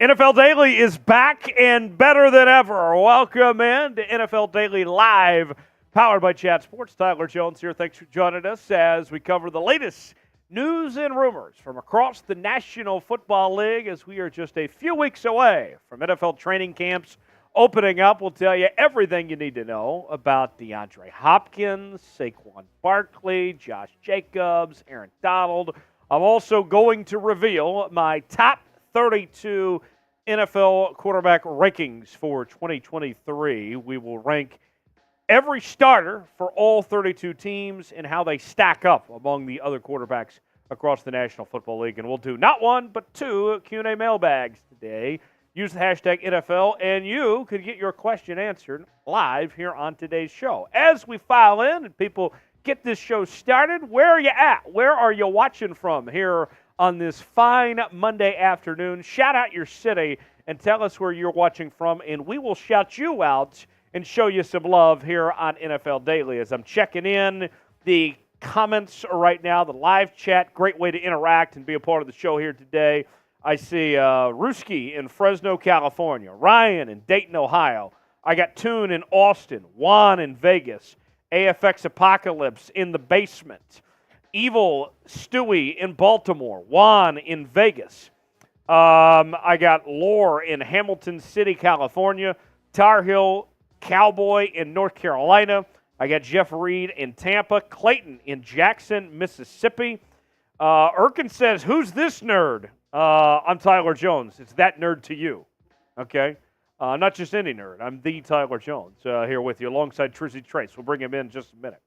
NFL Daily is back and better than ever. Welcome in to NFL Daily Live, powered by Chat Sports. Tyler Jones here. Thanks for joining us as we cover the latest news and rumors from across the National Football League as we are just a few weeks away from NFL training camps opening up. We'll tell you everything you need to know about DeAndre Hopkins, Saquon Barkley, Josh Jacobs, Aaron Donald. I'm also going to reveal my top 32 NFL quarterback rankings for 2023. We will rank every starter for all 32 teams and how they stack up among the other quarterbacks across the National Football League. And we'll do not one, but two Q&A mailbags today. Use the hashtag NFL, and you could get your question answered live here on today's show. As we file in and people get this show started, where are you at? Where are you watching from here on this fine Monday afternoon? Shout out your city and tell us where you're watching from, and we will shout you out and show you some love here on NFL Daily. As I'm checking in the comments right now, the live chat, great way to interact and be a part of the show here today. I see Ruski in Fresno, California, Ryan in Dayton, Ohio. I got Toon in Austin, Juan in Vegas, AFX Apocalypse in the basement, Evil Stewie in Baltimore, Juan in Vegas. I got Lore in Hamilton City, California, Tar Heel Cowboy in North Carolina. I got Jeff Reed in Tampa, Clayton in Jackson, Mississippi. Erkin says, "Who's this nerd?" I'm Tyler Jones. It's that nerd to you, okay? Not just any nerd. I'm the Tyler Jones here with you alongside Trizzy Trace. We'll bring him in just a minute.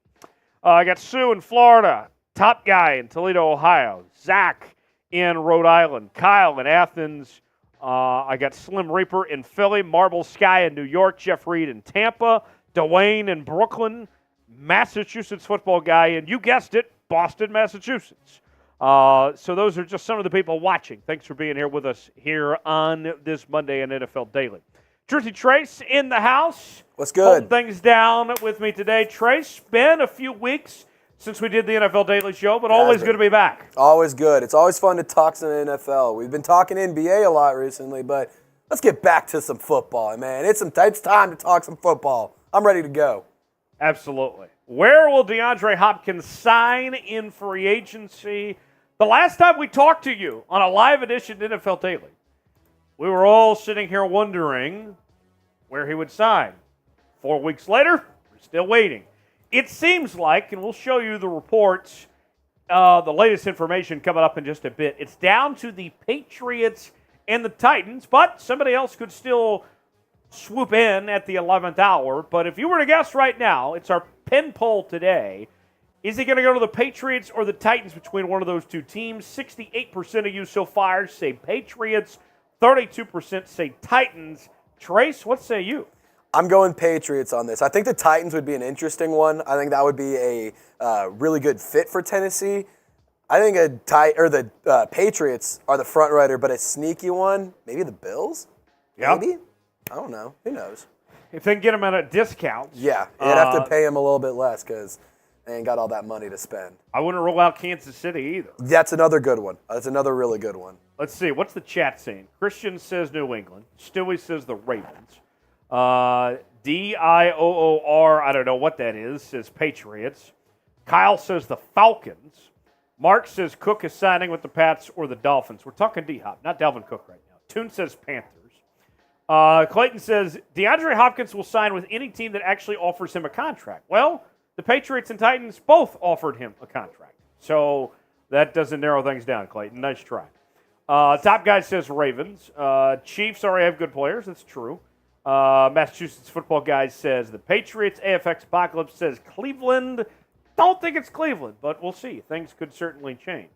I got Sue in Florida, Top Guy in Toledo, Ohio, Zach in Rhode Island, Kyle in Athens. I got Slim Reaper in Philly, Marble Sky in New York, Jeff Reed in Tampa, Dwayne in Brooklyn, Massachusetts football guy, and you guessed it, Boston, Massachusetts. So those are just some of the people watching. Thanks for being here with us here on this Monday in NFL Daily. Trizzy Trace in the house. What's good? Holding things down with me today. Trace, been a few weeks since we did the NFL Daily Show, but always good to be back. Always good. It's always fun to talk some NFL. We've been talking NBA a lot recently, but let's get back to some football, man. It's time to talk some football. I'm ready to go. Absolutely. Where will DeAndre Hopkins sign in free agency? The last time we talked to you on a live edition of NFL Daily, we were all sitting here wondering where he would sign. 4 weeks later, we're still waiting. It seems like, and we'll show you the reports, the latest information coming up in just a bit, it's down to the Patriots and the Titans, but somebody else could still swoop in at the 11th hour. But if you were to guess right now, it's our pin poll today. Is he going to go to the Patriots or the Titans between one of those two teams? 68% of you so far say Patriots, 32% say Titans. Trace, what say you? I'm going Patriots on this. I think the Titans would be an interesting one. I think that would be a really good fit for Tennessee. I think the Patriots are the front runner, but a sneaky one, maybe the Bills? Yep. Maybe? I don't know. Who knows? If they can get him at a discount. Yeah, you'd have to pay him a little bit less because they ain't got all that money to spend. I wouldn't rule out Kansas City either. That's another good one. That's another really good one. Let's see. What's the chat saying? Christian says New England. Stewie says the Ravens. DIOOR, I don't know what that is, says Patriots. Kyle says the Falcons. Mark says Cook is signing with the Pats or the Dolphins. We're talking D-Hop, not Dalvin Cook right now. Toon says Panthers. Clayton says DeAndre Hopkins will sign with any team that actually offers him a contract. Well, the Patriots and Titans both offered him a contract. So that doesn't narrow things down, Clayton. Nice try. Top Guy says Ravens. Chiefs already have good players. That's true. Massachusetts football guy says the Patriots. AFX Apocalypse says Cleveland. Don't think it's Cleveland, but we'll see. Things could certainly change.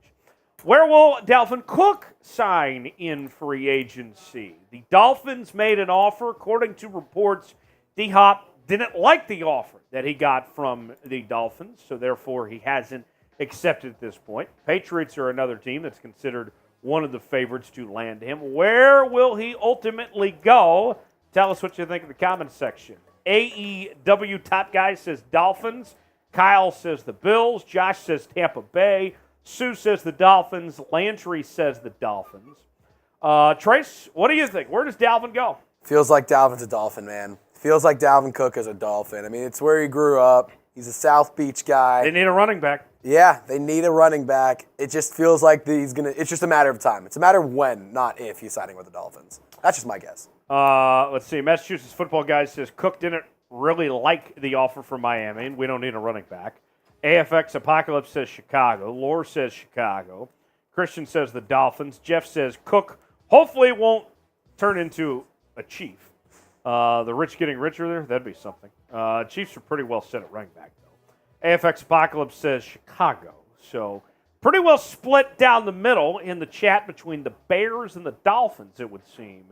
Where will Dalvin Cook sign in free agency? The Dolphins made an offer. According to reports, D-Hop didn't like the offer that he got from the Dolphins, so therefore he hasn't accepted at this point. Patriots are another team that's considered one of the favorites to land him. Where will he ultimately go? Tell us what you think in the comments section. AEW Top Guy says Dolphins. Kyle says the Bills. Josh says Tampa Bay. Sue says the Dolphins. Landry says the Dolphins. Trace, what do you think? Where does Dalvin go? Feels like Dalvin's a Dolphin, man. Feels like Dalvin Cook is a Dolphin. I mean, it's where he grew up. He's a South Beach guy. They need a running back. Yeah, they need a running back. It just feels like it's just a matter of time. It's a matter of when, not if, he's signing with the Dolphins. That's just my guess. Let's see. Massachusetts football guy says Cook didn't really like the offer from Miami, and we don't need a running back. AFX Apocalypse says Chicago. Lore says Chicago. Christian says the Dolphins. Jeff says Cook hopefully won't turn into a Chief. The rich getting richer there, that'd be something. Chiefs are pretty well set at running back, though. AFX Apocalypse says Chicago. So pretty well split down the middle in the chat between the Bears and the Dolphins, it would seem,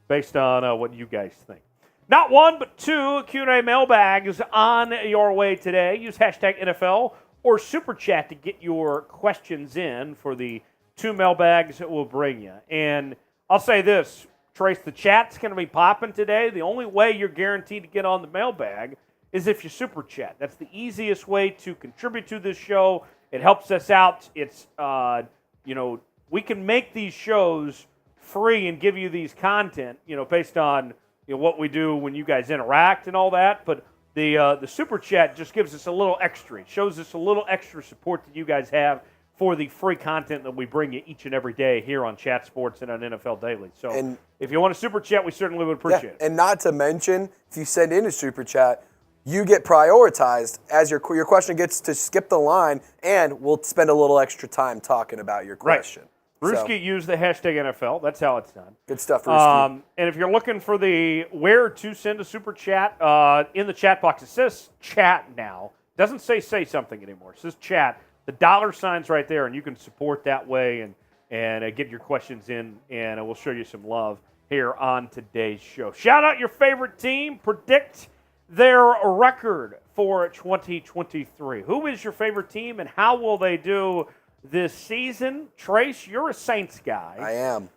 based on what you guys think. Not one, but two Q&A mailbags on your way today. Use hashtag NFL or Super Chat to get your questions in for the two mailbags that we'll bring you. And I'll say this, Trace, the chat's going to be popping today. The only way you're guaranteed to get on the mailbag is if you Super Chat. That's the easiest way to contribute to this show. It helps us out. It's, we can make these shows free and give you these content, based on what we do when you guys interact and all that. But the Super Chat just gives us a little extra. It shows us a little extra support that you guys have for the free content that we bring you each and every day here on Chat Sports and on NFL Daily. So if you want a Super Chat, we certainly would appreciate it. And not to mention, if you send in a Super Chat, you get prioritized as your question gets to skip the line, and we'll spend a little extra time talking about your question. Right. Ruski used the hashtag NFL. That's how it's done. Good stuff, Ruski. And if you're looking for the where to send a Super Chat, in the chat box, it says chat now. It doesn't say something anymore. It says chat. The dollar sign's right there, and you can support that way and get your questions in, and we'll show you some love here on today's show. Shout out your favorite team. Predict their record for 2023. Who is your favorite team, and how will they do this season? Trace, you're a Saints guy. I am.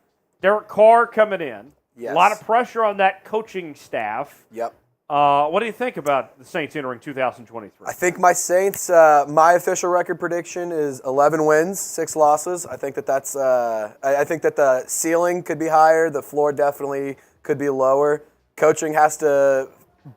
Derek Carr coming in. Yes. A lot of pressure on that coaching staff. Yep. What do you think about the Saints entering 2023? I think my Saints, my official record prediction is 11 wins, 6 losses. I think that's. I think that the ceiling could be higher. The floor definitely could be lower. Coaching has to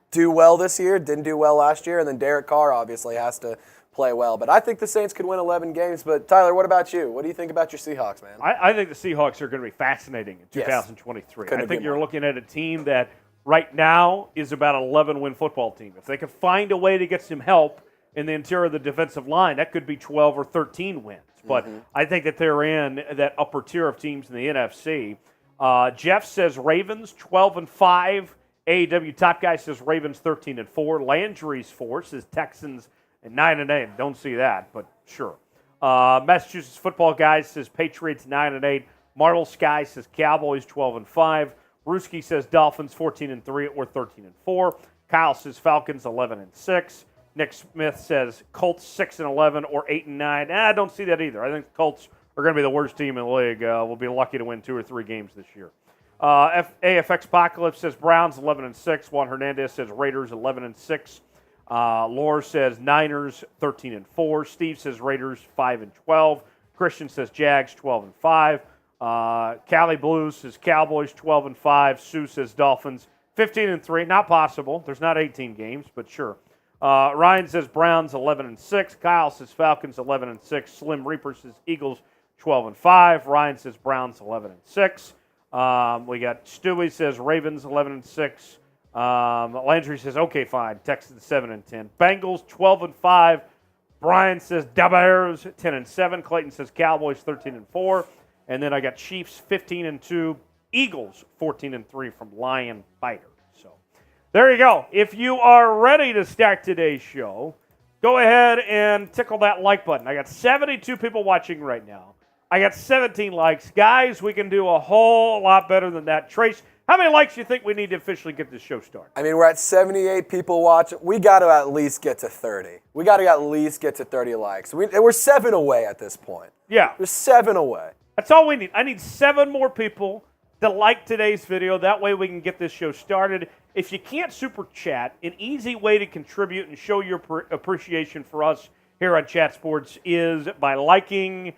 do well this year. Didn't do well last year, and then Derek Carr obviously has to play well. But I think the Saints could win 11 games. But Tyler, what about you? What do you think about your Seahawks, man? I think the Seahawks are going to be fascinating in 2023. Yes. I think you're looking at a team that right now is about an 11-win football team. If they can find a way to get some help in the interior of the defensive line, that could be 12 or 13 wins. But I think that they're in that upper tier of teams in the NFC. Jeff says Ravens 12-5. AEW Top Guy says Ravens 13-4. Landry's 4 says Texans 9-8. Don't see that, but sure. Massachusetts Football Guy says Patriots 9-8. Martel Sky says Cowboys 12-5. Ruski says Dolphins 14-3 or 13-4. Kyle says Falcons 11-6. Nick Smith says Colts 6-11 or 8-9. I don't see that either. I think the Colts are going to be the worst team in the league. We'll be lucky to win 2 or 3 games this year. AFX Apocalypse says Browns 11-6. Juan Hernandez says Raiders 11-6. Lore says Niners 13-4. Steve says Raiders 5-12. Christian says Jags 12-5. Cali Blues says Cowboys 12-5. Sue says Dolphins 15-3. Not possible. There's not 18 games, but sure. Ryan says Browns 11-6. Kyle says Falcons 11-6. Slim Reaper says Eagles 12-5. Ryan says Browns 11-6. We got Stewie says Ravens 11-6. Landry says okay, fine. Texans 7-10. Bengals 12-5. Brian says Bears 10-7. Clayton says Cowboys 13-4. And then I got Chiefs 15-2, Eagles 14-3 from Lion Fighter. So there you go. If you are ready to start today's show, go ahead and tickle that like button. I got 72 people watching right now. I got 17 likes. Guys, we can do a whole lot better than that. Trace, how many likes do you think we need to officially get this show started? I mean, we're at 78 people watching. We got to at least get to 30. We got to at least get to 30 likes. We're 7 away at this point. Yeah. We're 7 away. That's all we need. I need 7 more people to like today's video. That way we can get this show started. If you can't super chat, an easy way to contribute and show your appreciation for us here on Chat Sports is by liking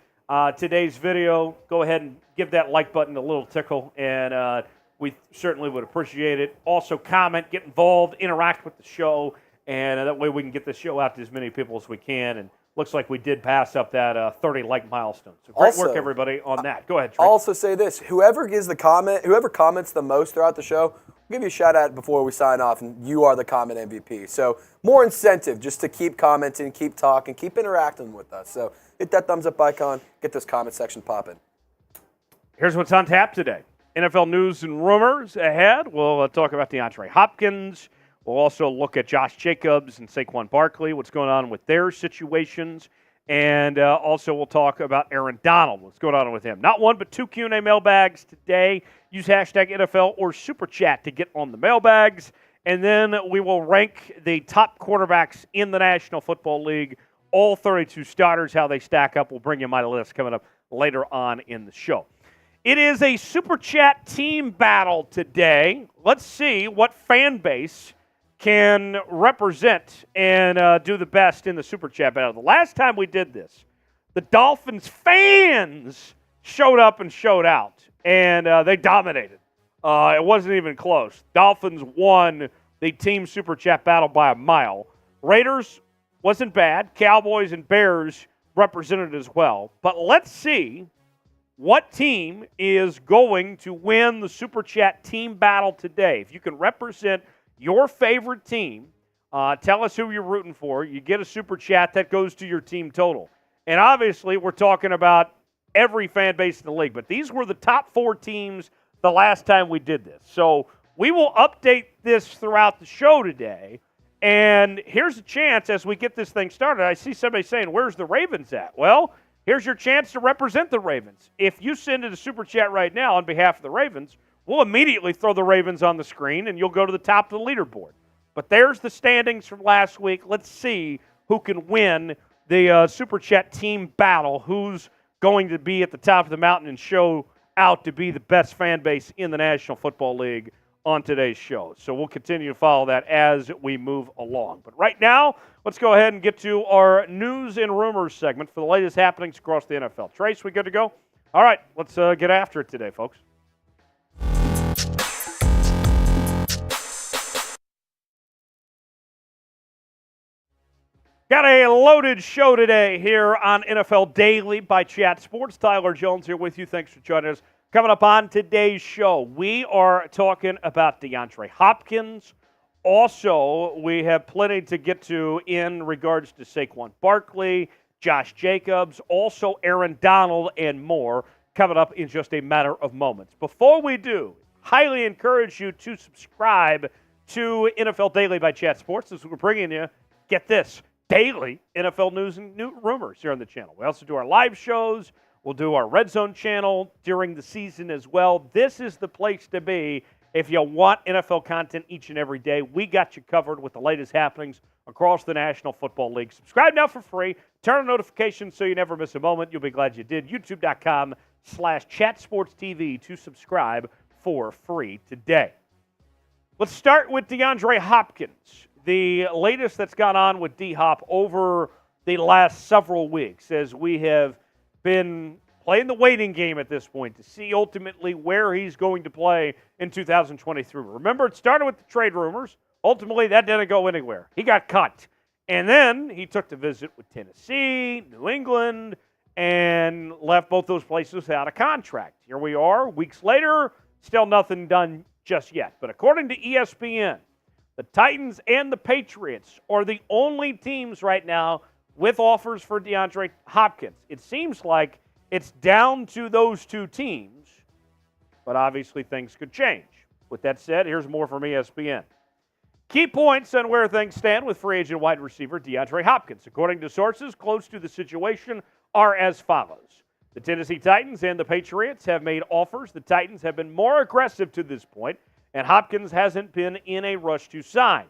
today's video. Go ahead and give that like button a little tickle, and we certainly would appreciate it. Also, comment, get involved, interact with the show, and that way we can get the show out to as many people as we can. And looks like we did pass up that 30 like milestone. So great work, everybody, on that. Go ahead, Trey. I'll also say this: whoever comments the most throughout the show, we'll give you a shout out before we sign off, and you are the comment MVP. So more incentive just to keep commenting, keep talking, keep interacting with us. So hit that thumbs up icon, get this comment section popping. Here's what's on tap today. NFL news and rumors ahead. We'll talk about DeAndre Hopkins. We'll also look at Josh Jacobs and Saquon Barkley, what's going on with their situations. And also we'll talk about Aaron Donald, what's going on with him. Not one, but two Q&A mailbags today. Use hashtag NFL or Super Chat to get on the mailbags. And then we will rank the top quarterbacks in the National Football League, all 32 starters, how they stack up. We'll bring you my list coming up later on in the show. It is a Super Chat team battle today. Let's see what fan base can represent and do the best in the Super Chat battle. The last time we did this, the Dolphins fans showed up and showed out, and they dominated. It wasn't even close. Dolphins won the team Super Chat battle by a mile. Raiders wasn't bad. Cowboys and Bears represented as well. But let's see what team is going to win the Super Chat team battle today. If you can represent your favorite team, tell us who you're rooting for. You get a Super Chat that goes to your team total. And obviously, we're talking about every fan base in the league. But these were the top 4 teams the last time we did this. So we will update this throughout the show today. And here's a chance as we get this thing started. I see somebody saying, where's the Ravens at? Well, here's your chance to represent the Ravens. If you send in a Super Chat right now on behalf of the Ravens, we'll immediately throw the Ravens on the screen, and you'll go to the top of the leaderboard. But there's the standings from last week. Let's see who can win the Super Chat team battle, who's going to be at the top of the mountain and show out to be the best fan base in the National Football League on today's show. So we'll continue to follow that as we move along. But right now, let's go ahead and get to our news and rumors segment for the latest happenings across the NFL. Trace, we good to go? All right, let's get after it today, folks. Got a loaded show today here on NFL Daily by Chat Sports. Tyler Jones here with you. Thanks for joining us. Coming up on today's show, we are talking about DeAndre Hopkins. Also, we have plenty to get to in regards to Saquon Barkley, Josh Jacobs, also Aaron Donald, and more coming up in just a matter of moments. Before we do, highly encourage you to subscribe to NFL Daily by Chat Sports as we're bringing you, get this, daily NFL news and new rumors here on the channel. We also do our live shows. We'll do our Red Zone channel during the season as well. This is the place to be if you want NFL content each and every day. We got you covered with the latest happenings across the National Football League. Subscribe now for free. Turn on notifications so you never miss a moment. You'll be glad you did. YouTube.com/ChatSportsTV to subscribe for free today. Let's start with DeAndre Hopkins. The latest that's gone on with D-Hop over the last several weeks as we have been playing the waiting game at this point to see ultimately where he's going to play in 2023. Remember, it started with the trade rumors. Ultimately, that didn't go anywhere. He got cut. And then he took the visit with Tennessee, New England, and left both those places without a contract. Here we are, weeks later, still nothing done just yet. But according to ESPN, the Titans and the Patriots are the only teams right now with offers for DeAndre Hopkins. It seems like it's down to those two teams, but obviously things could change. With that said, here's more from ESPN. Key points on where things stand with free agent wide receiver DeAndre Hopkins, according to sources close to the situation, are as follows. The Tennessee Titans and the Patriots have made offers. The Titans have been more aggressive to this point, and Hopkins hasn't been in a rush to sign.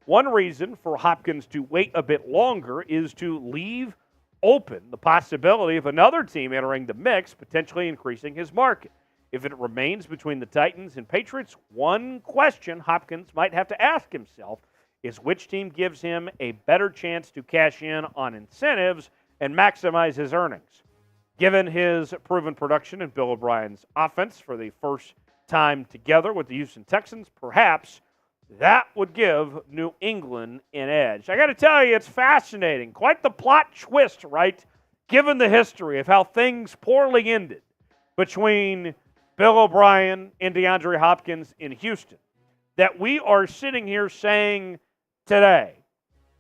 One reason for Hopkins to wait a bit longer is to leave open the possibility of another team entering the mix, potentially increasing his market. If it remains between the Titans and Patriots, one question Hopkins might have to ask himself is which team gives him a better chance to cash in on incentives and maximize his earnings. Given his proven production in Bill O'Brien's offense for the first time together with the Houston Texans, perhaps that would give New England an edge. I got to tell you, it's fascinating. Quite the plot twist, right? Given the history of how things poorly ended between Bill O'Brien and DeAndre Hopkins in Houston, that we are sitting here saying today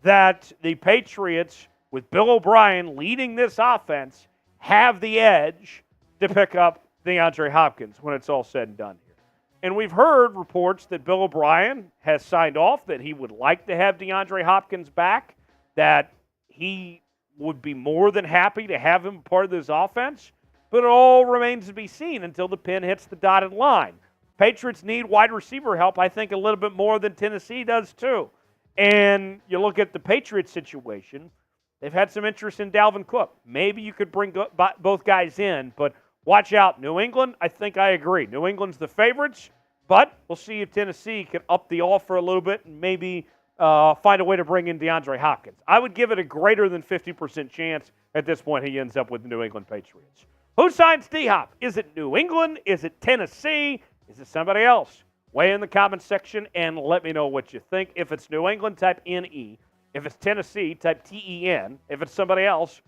that the Patriots, with Bill O'Brien leading this offense, have the edge to pick up DeAndre Hopkins when it's all said and done here. And we've heard reports that Bill O'Brien has signed off that he would like to have DeAndre Hopkins back, that he would be more than happy to have him part of this offense, but it all remains to be seen until the pin hits the dotted line. Patriots need wide receiver help, I think, a little bit more than Tennessee does too. And you look at the Patriots situation, they've had some interest in Dalvin Cook. Maybe you could bring both guys in, but watch out. New England, I think I agree. New England's the favorites, but we'll see if Tennessee can up the offer a little bit and maybe find a way to bring in DeAndre Hopkins. I would give it a greater than 50% chance at this point he ends up with the New England Patriots. Who signs D-Hop? Is it New England? Is it Tennessee? Is it somebody else? Weigh in the comments section and let me know what you think. If it's New England, type NE. If it's Tennessee, type TEN. If it's somebody else,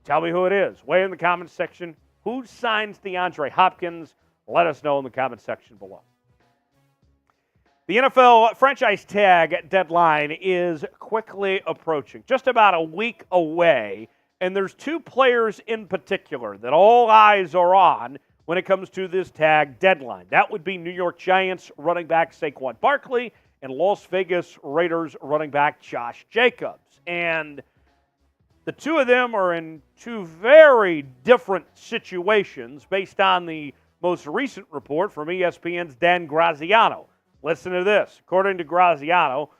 tell me who it is. Weigh in the comments section. Who signs DeAndre Hopkins? Let us know in the comments section below. The NFL franchise tag deadline is quickly approaching, just about a week away, and there's two players in particular that all eyes are on when it comes to this tag deadline. That would be New York Giants running back Saquon Barkley and Las Vegas Raiders running back Josh Jacobs. And the two of them are in two very different situations based on the most recent report from ESPN's Dan Graziano. Listen to this. According to Graziano,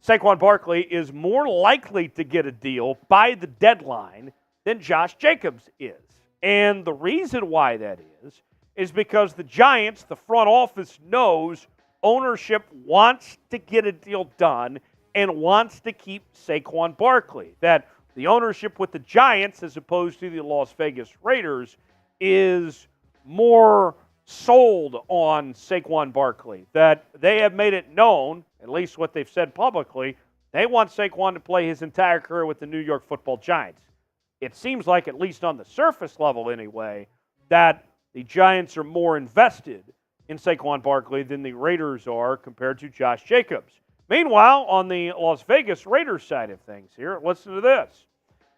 Saquon Barkley is more likely to get a deal by the deadline than Josh Jacobs is. And the reason why that is because the Giants, the front office, knows ownership wants to get a deal done and wants to keep Saquon Barkley. That the ownership with the Giants, as opposed to the Las Vegas Raiders, is more sold on Saquon Barkley. That they have made it known, at least what they've said publicly, they want Saquon to play his entire career with the New York Football Giants. It seems like, at least on the surface level anyway, that the Giants are more invested in Saquon Barkley than the Raiders are compared to Josh Jacobs. Meanwhile, on the Las Vegas Raiders side of things here, listen to this.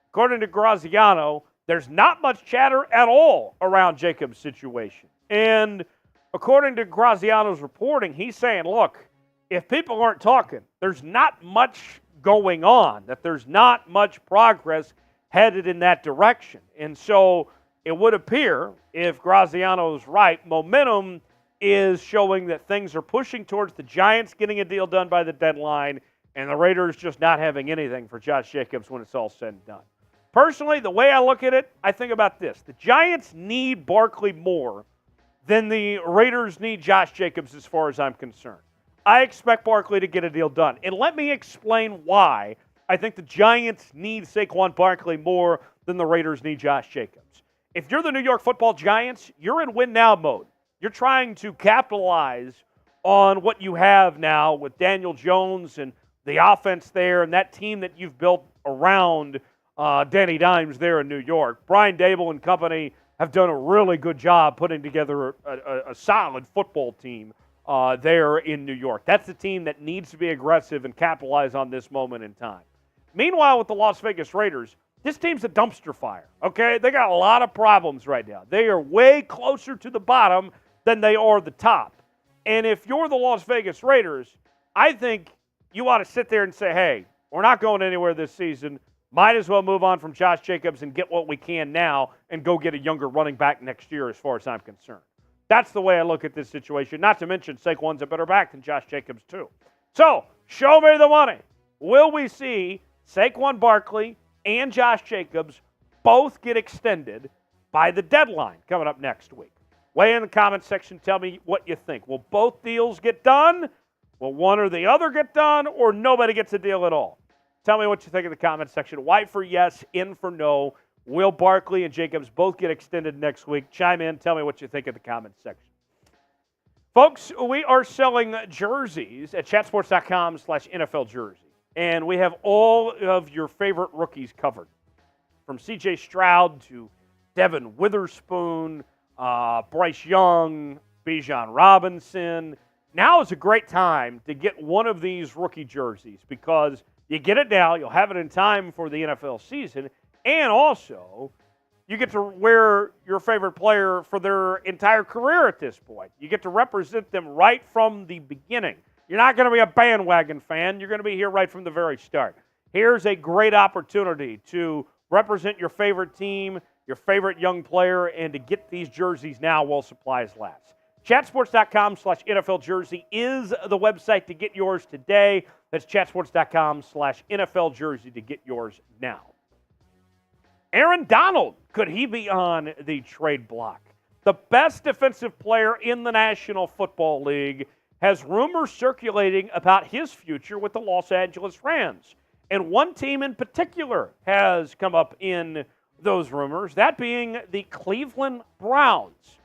According to Graziano, there's not much chatter at all around Jacobs' situation. And according to Graziano's reporting, he's saying, look, if people aren't talking, there's not much going on, that there's not much progress headed in that direction. And so it would appear, if Graziano's right, momentum is showing that things are pushing towards the Giants getting a deal done by the deadline and the Raiders just not having anything for Josh Jacobs when it's all said and done. Personally, the way I look at it, I think about this. The Giants need Barkley more than the Raiders need Josh Jacobs as far as I'm concerned. I expect Barkley to get a deal done. And let me explain why I think the Giants need Saquon Barkley more than the Raiders need Josh Jacobs. If you're the New York Football Giants, you're in win-now mode. You're trying to capitalize on what you have now with Daniel Jones and the offense there and that team that you've built around Danny Dimes there in New York. Brian Dable and company have done a really good job putting together a solid football team there in New York. That's the team that needs to be aggressive and capitalize on this moment in time. Meanwhile, with the Las Vegas Raiders, this team's a dumpster fire, okay? They got a lot of problems right now. They are way closer to the bottom than they are the top. And if you're the Las Vegas Raiders, I think you ought to sit there and say, hey, we're not going anywhere this season. Might as well move on from Josh Jacobs and get what we can now and go get a younger running back next year as far as I'm concerned. That's the way I look at this situation, not to mention Saquon's a better back than Josh Jacobs too. So, show me the money. Will we see Saquon Barkley and Josh Jacobs both get extended by the deadline coming up next week? Weigh in the comments section. Tell me what you think. Will both deals get done? Will one or the other get done? Or nobody gets a deal at all? Tell me what you think in the comments section. Y for yes, N for no. Will Barkley and Jacobs both get extended next week? Chime in. Tell me what you think in the comments section. Folks, we are selling jerseys at chatsports.com/NFL jersey. And we have all of your favorite rookies covered. From C.J. Stroud to Devin Witherspoon, Bryce Young, Bijan Robinson. Now is a great time to get one of these rookie jerseys because you get it now, you'll have it in time for the NFL season, and also you get to wear your favorite player for their entire career at this point. You get to represent them right from the beginning. You're not going to be a bandwagon fan. You're going to be here right from the very start. Here's a great opportunity to represent your favorite team, your favorite young player, and to get these jerseys now while supplies last. Chatsports.com/NFL jersey is the website to get yours today. That's chatsports.com/NFL jersey to get yours now. Aaron Donald, could he be on the trade block? The best defensive player in the National Football League has rumors circulating about his future with the Los Angeles Rams. And one team in particular has come up in those rumors, that being the Cleveland Browns.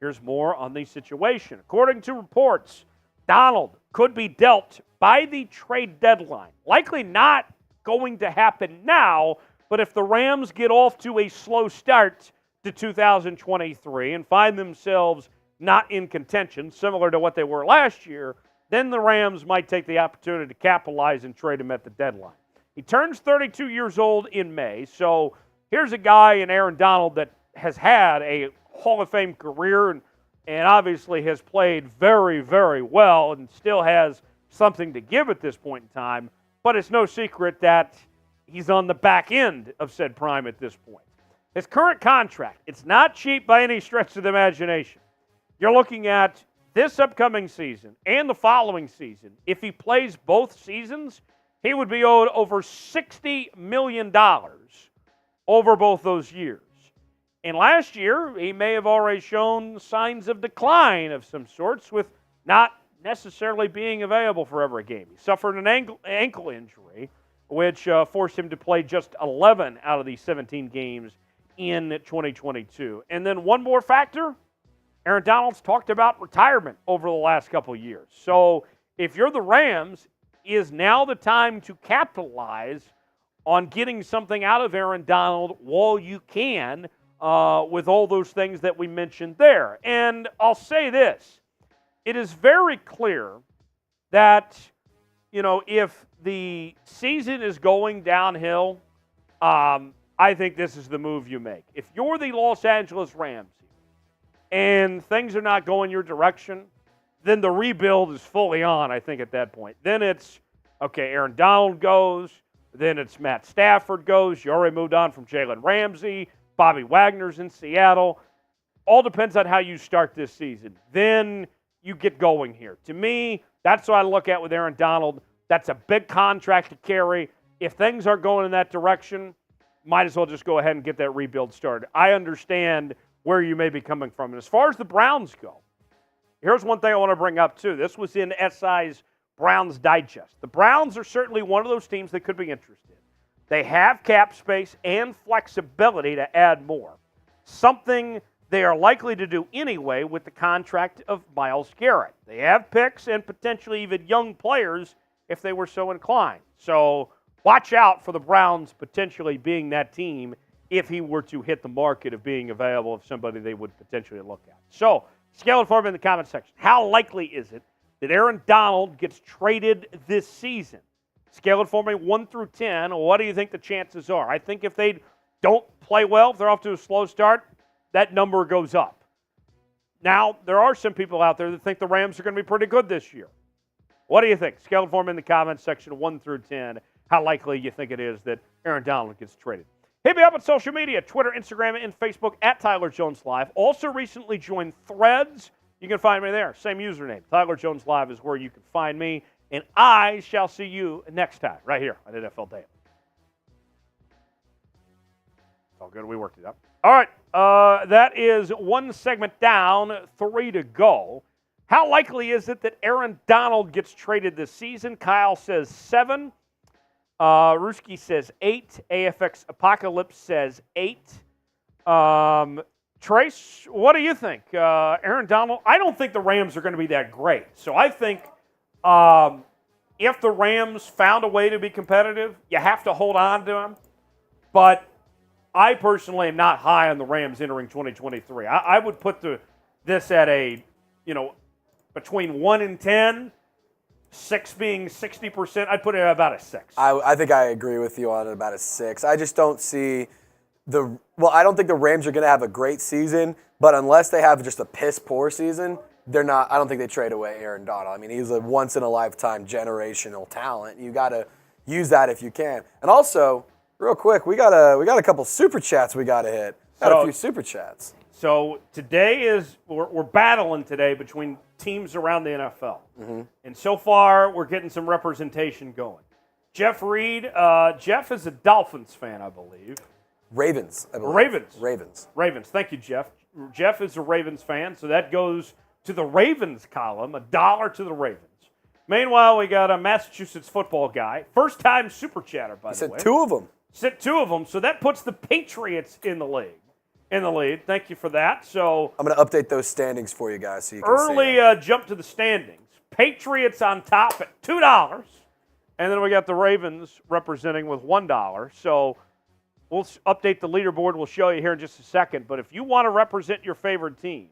Here's more on the situation. According to reports, Donald could be dealt by the trade deadline. Likely not going to happen now, but if the Rams get off to a slow start to 2023 and find themselves not in contention, similar to what they were last year, then the Rams might take the opportunity to capitalize and trade him at the deadline. He turns 32 years old in May, so here's a guy in Aaron Donald that has had a Hall of Fame career and obviously has played very, very well and still has something to give at this point in time, but it's no secret that he's on the back end of said prime at this point. His current contract, it's not cheap by any stretch of the imagination. You're looking at this upcoming season and the following season. If he plays both seasons, he would be owed over $60 million over both those years. And last year, he may have already shown signs of decline of some sorts with not necessarily being available for every game. He suffered an ankle injury, which forced him to play just 11 out of the 17 games in 2022. And then one more factor, Aaron Donald's talked about retirement over the last couple of years. So if you're the Rams, is now the time to capitalize on getting something out of Aaron Donald while you can with all those things that we mentioned there. And I'll say this, it is very clear that, if the season is going downhill, I think this is the move you make. If you're the Los Angeles Rams and things are not going your direction, then the rebuild is fully on, I think, at that point. Then it's, okay, Aaron Donald goes. Then it's Matt Stafford goes. You already moved on from Jalen Ramsey. Bobby Wagner's in Seattle. All depends on how you start this season. Then you get going here. To me, that's what I look at with Aaron Donald. That's a big contract to carry. If things aren't going in that direction, might as well just go ahead and get that rebuild started. I understand where you may be coming from. And as far as the Browns go, here's one thing I want to bring up, too. This was in SI's Browns Digest. The Browns are certainly one of those teams that could be interested. They have cap space and flexibility to add more, something they are likely to do anyway with the contract of Myles Garrett. They have picks and potentially even young players if they were so inclined. So watch out for the Browns potentially being that team if he were to hit the market of being available of somebody they would potentially look at. So scale it for me in the comment section. How likely is it that Aaron Donald gets traded this season? Scale it for me 1 through 10. What do you think the chances are? I think if they don't play well, if they're off to a slow start, that number goes up. Now, there are some people out there that think the Rams are going to be pretty good this year. What do you think? Scale it for me in the comments section 1 through 10. How likely you think it is that Aaron Donald gets traded? Hit me up on social media, Twitter, Instagram, and Facebook at Tyler Jones Live. Also recently joined Threads. You can find me there. Same username. Tyler Jones Live is where you can find me. And I shall see you next time right here on NFL Daily. It's all good. We worked it out. All right. That is one segment down, 3 to go. How likely is it that Aaron Donald gets traded this season? Kyle says 7. Ruski says 8. AFX Apocalypse says 8. Trace, what do you think? Aaron Donald, I don't think the Rams are going to be that great. So I think if the Rams found a way to be competitive, you have to hold on to them. But I personally am not high on the Rams entering 2023. I would put this at a, between 1 and 10, 6 being 60%. I'd put it at about a 6. I think I agree with you on about a 6. I just don't see I don't think the Rams are going to have a great season, but unless they have just a piss-poor season, I don't think they trade away Aaron Donald. I mean, he's a once-in-a-lifetime generational talent. You got to use that if you can. And also, real quick, we got a couple super chats we got to hit. Got a few super chats. So today we're battling today between teams around the NFL. Mm-hmm. And so far, we're getting some representation going. Jeff Reed, Jeff is a Dolphins fan, I believe. Ravens, I believe. Ravens. Thank you, Jeff. Jeff is a Ravens fan, so that goes to the Ravens column, $1 to the Ravens. Meanwhile, we got a Massachusetts football guy, first-time super chatter, by the way. Said 2 of them. Said 2 of them, so that puts the Patriots in the lead. Thank you for that. So I'm going to update those standings for you guys so you can see early jump to the standings. Patriots on top at $2, and then we got the Ravens representing with $1. So we'll update the leaderboard. We'll show you here in just a second. But if you want to represent your favorite team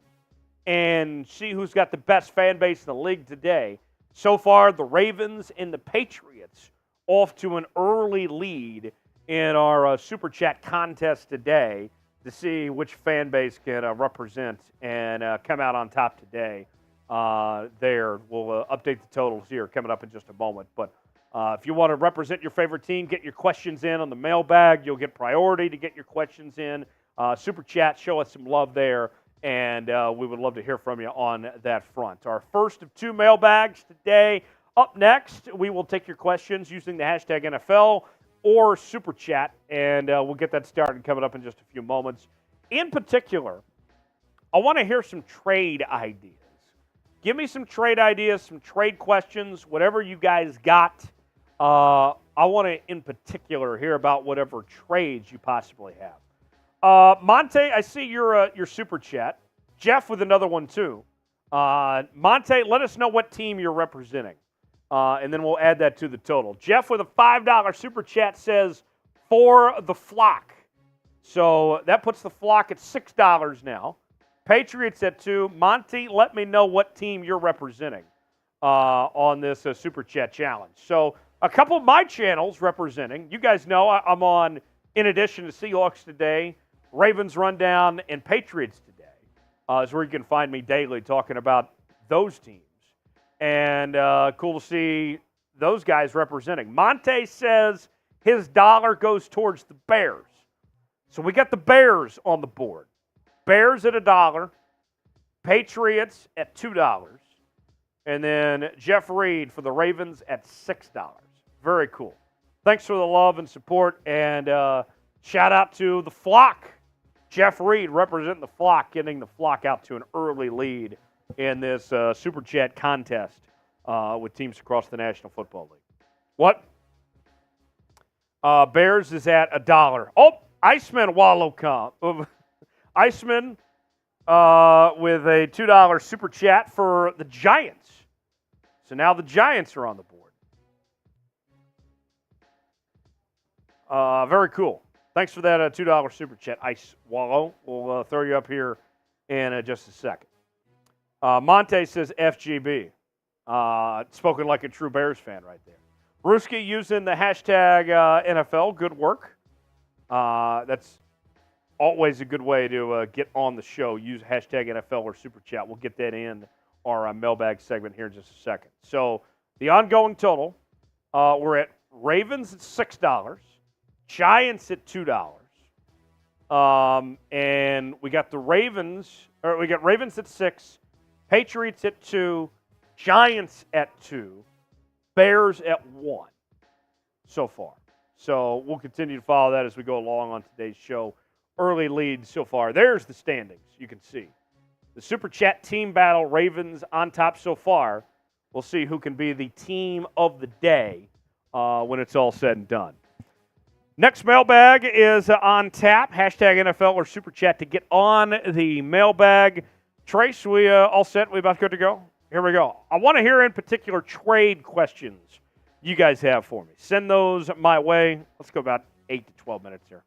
and see who's got the best fan base in the league today, so far the Ravens and the Patriots off to an early lead in our Super Chat contest today to see which fan base can represent and come out on top today. We'll update the totals here coming up in just a moment. But if you want to represent your favorite team, get your questions in on the mailbag. You'll get priority to get your questions in. Super Chat, show us some love there, and we would love to hear from you on that front. Our first of 2 mailbags today. Up next, we will take your questions using the hashtag NFL or Super Chat, and we'll get that started coming up in just a few moments. In particular, I want to hear some trade ideas. Give me some trade ideas, some trade questions, whatever you guys got. I want to, in particular, hear about whatever trades you possibly have. Monte, I see your Super Chat. Jeff with another one, too. Monte, let us know what team you're representing, and then we'll add that to the total. Jeff with a $5 Super Chat says, for the flock. So that puts the flock at $6 now. Patriots at 2. Monty, let me know what team you're representing on this Super Chat challenge. So a couple of my channels representing. You guys know I'm on, in addition to Seahawks Today, Ravens Rundown, and Patriots Today. Is where you can find me daily talking about those teams. And cool to see those guys representing. Monte says his dollar goes towards the Bears. So we got the Bears on the board. Bears at $1, Patriots at $2, and then Jeff Reed for the Ravens at $6. Very cool. Thanks for the love and support, and shout out to the flock. Jeff Reed representing the flock, getting the flock out to an early lead in this Super Chat contest with teams across the National Football League. What? Bears is at $1. Oh, Iceman Wallow comp. Iceman with a $2 Super Chat for the Giants. So now the Giants are on the board. Very cool. Thanks for that $2 Super Chat, Ice Wallow. We'll throw you up here in just a second. Monte says FGB. Spoken like a true Bears fan right there. Ruski using the hashtag NFL. Good work. That's always a good way to get on the show. Use hashtag NFL or Super Chat. We'll get that in our mailbag segment here in just a second. So the ongoing total, we're at Ravens at $6, Giants at $2, and we got Ravens at 6, Patriots at 2, Giants at 2, Bears at 1 so far. So we'll continue to follow that as we go along on today's show. Early lead so far. There's the standings you can see. The Super Chat team battle, Ravens on top so far. We'll see who can be the team of the day when it's all said and done. Next mailbag is on tap. Hashtag NFL or Super Chat to get on the mailbag. Trace, we all set? We about good to go? Here we go. I want to hear in particular trade questions you guys have for me. Send those my way. Let's go about 8 to 12 minutes here.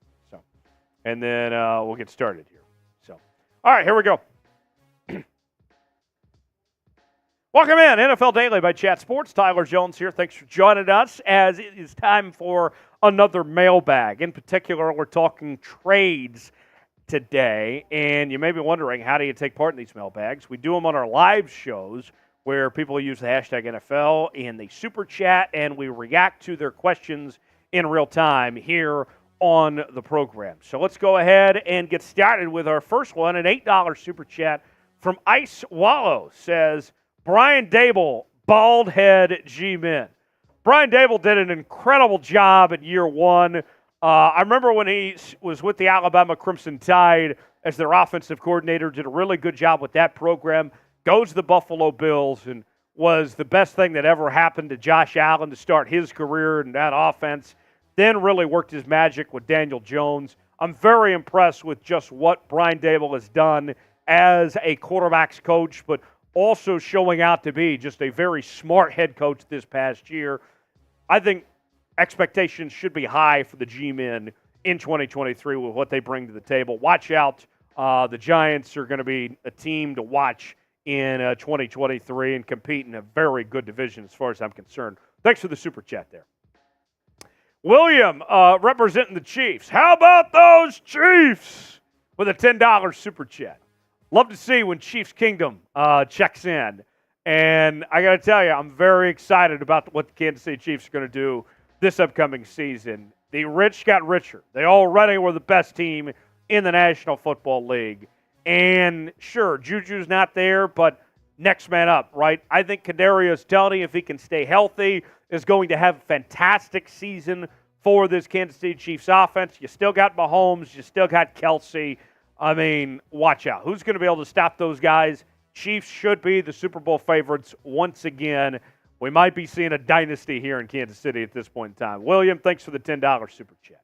And then we'll get started here. All right, here we go. Welcome in, NFL Daily by Chat Sports. Tyler Jones here. Thanks for joining us as it is time for another mailbag. In particular, we're talking trades today. And you may be wondering, how do you take part in these mailbags? We do them on our live shows where people use the hashtag NFL in the Super Chat, and we react to their questions in real time here on the program. So let's go ahead and get started with our first one. An $8 Super Chat from Ice Wallow says, Brian Dable, bald head G-Men. Brian Dable did an incredible job at year one. I remember when he was with the Alabama Crimson Tide as their offensive coordinator, did a really good job with that program, goes to the Buffalo Bills, and was the best thing that ever happened to Josh Allen to start his career in that offense. Then really worked his magic with Daniel Jones. I'm very impressed with just what Brian Dable has done as a quarterback's coach, but also showing out to be just a very smart head coach this past year. I think expectations should be high for the G-Men in 2023 with what they bring to the table. Watch out. The Giants are going to be a team to watch in 2023 and compete in a very good division as far as I'm concerned. Thanks for the Super Chat there. William, representing the Chiefs. How about those Chiefs? With a $10 Super Chat. Love to see when Chiefs Kingdom checks in. And I got to tell you, I'm very excited about what the Kansas City Chiefs are going to do this upcoming season. The rich got richer. They already were the best team in the National Football League. And sure, Juju's not there, but next man up, right? I think Kadarius Toney, if he can stay healthy, is going to have a fantastic season for this Kansas City Chiefs offense. You still got Mahomes. You still got Kelsey. I mean, watch out. Who's going to be able to stop those guys? Chiefs should be the Super Bowl favorites once again. We might be seeing a dynasty here in Kansas City at this point in time. William, thanks for the $10 Super Chat.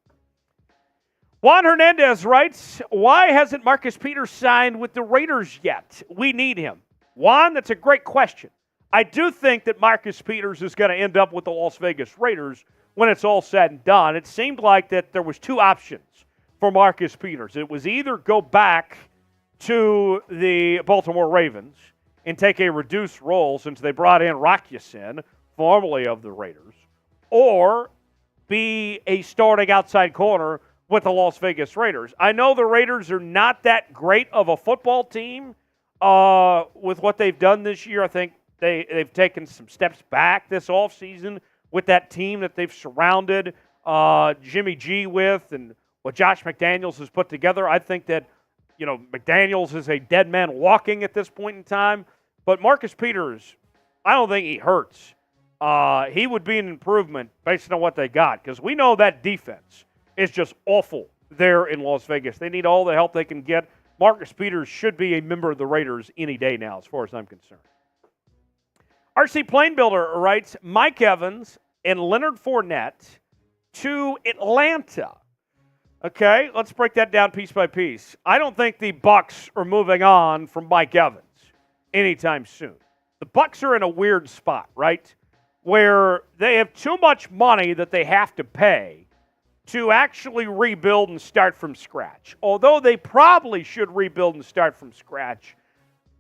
Juan Hernandez writes, why hasn't Marcus Peters signed with the Raiders yet? We need him. Juan, that's a great question. I do think that Marcus Peters is going to end up with the Las Vegas Raiders when it's all said and done. It seemed like that there was two options for Marcus Peters. It was either go back to the Baltimore Ravens and take a reduced role since they brought in Rock Ya-Sin, formerly of the Raiders, or be a starting outside corner with the Las Vegas Raiders. I know the Raiders are not that great of a football team with what they've done this year. I think they've taken some steps back this offseason with that team that they've surrounded Jimmy G with and what Josh McDaniels has put together. I think that, McDaniels is a dead man walking at this point in time. But Marcus Peters, I don't think he hurts. He would be an improvement based on what they got because we know that defense is just awful there in Las Vegas. They need all the help they can get. Marcus Peters should be a member of the Raiders any day now, as far as I'm concerned. RC Plane Builder writes, Mike Evans and Leonard Fournette to Atlanta. Okay, let's break that down piece by piece. I don't think the Bucs are moving on from Mike Evans anytime soon. The Bucs are in a weird spot, right, where they have too much money that they have to pay to actually rebuild and start from scratch. Although they probably should rebuild and start from scratch,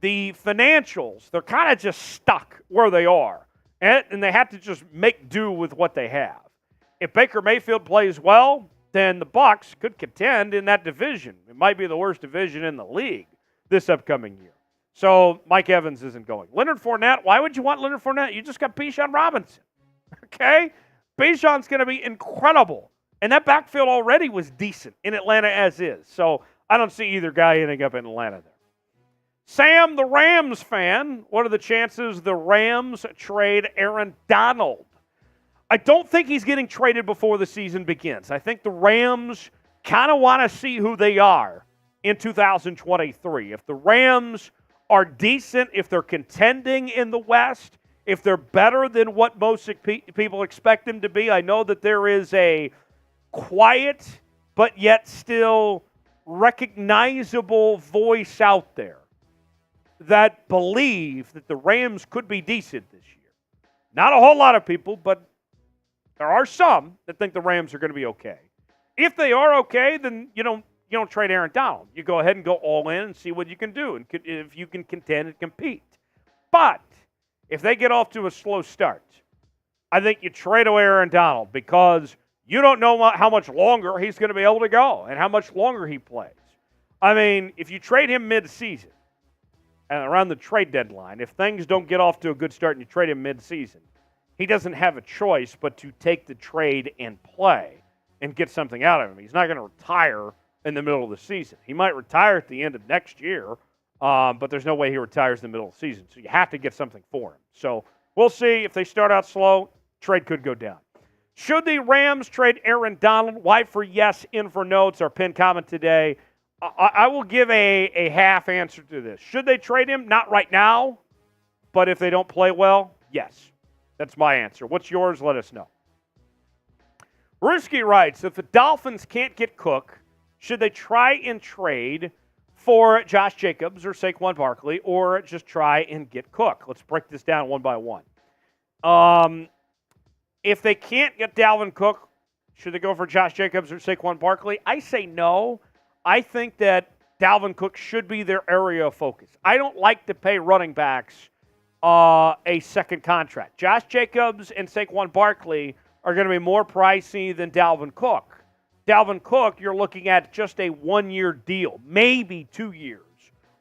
the financials, they're kind of just stuck where they are, and they have to just make do with what they have. If Baker Mayfield plays well, then the Bucs could contend in that division. It might be the worst division in the league this upcoming year. So Mike Evans isn't going. Leonard Fournette, why would you want Leonard Fournette? You just got Bijan Robinson, okay? Bijan's going to be incredible. And that backfield already was decent in Atlanta as is. So I don't see either guy ending up in Atlanta there. Sam, the Rams fan, what are the chances the Rams trade Aaron Donald? I don't think he's getting traded before the season begins. I think the Rams kind of want to see who they are in 2023. If the Rams are decent, if they're contending in the West, if they're better than what most people expect them to be, I know that there is a quiet but yet still recognizable voice out there that believe that the Rams could be decent this year. Not a whole lot of people, but there are some that think the Rams are going to be okay. If they are okay, then you don't trade Aaron Donald. You go ahead and go all in and see what you can do, and if you can contend and compete. But if they get off to a slow start, I think you trade away Aaron Donald because you don't know how much longer he's going to be able to go and how much longer he plays. I mean, if you trade him mid-season and around the trade deadline, if things don't get off to a good start and you trade him mid-season, he doesn't have a choice but to take the trade and play and get something out of him. He's not going to retire in the middle of the season. He might retire at the end of next year, but there's no way he retires in the middle of the season. So you have to get something for him. So we'll see. If they start out slow, trade could go down. Should the Rams trade Aaron Donald? Y for yes, in for no. It's our pinned comment today. I will give a half answer to this. Should they trade him? Not right now, but if they don't play well, yes. That's my answer. What's yours? Let us know. Ruski writes, if the Dolphins can't get Cook, should they try and trade for Josh Jacobs or Saquon Barkley, or just try and get Cook? Let's break this down one by one. If they can't get Dalvin Cook, should they go for Josh Jacobs or Saquon Barkley? I say no. I think that Dalvin Cook should be their area of focus. I don't like to pay running backs a second contract. Josh Jacobs and Saquon Barkley are going to be more pricey than Dalvin Cook. Dalvin Cook, you're looking at just a one-year deal, maybe 2 years,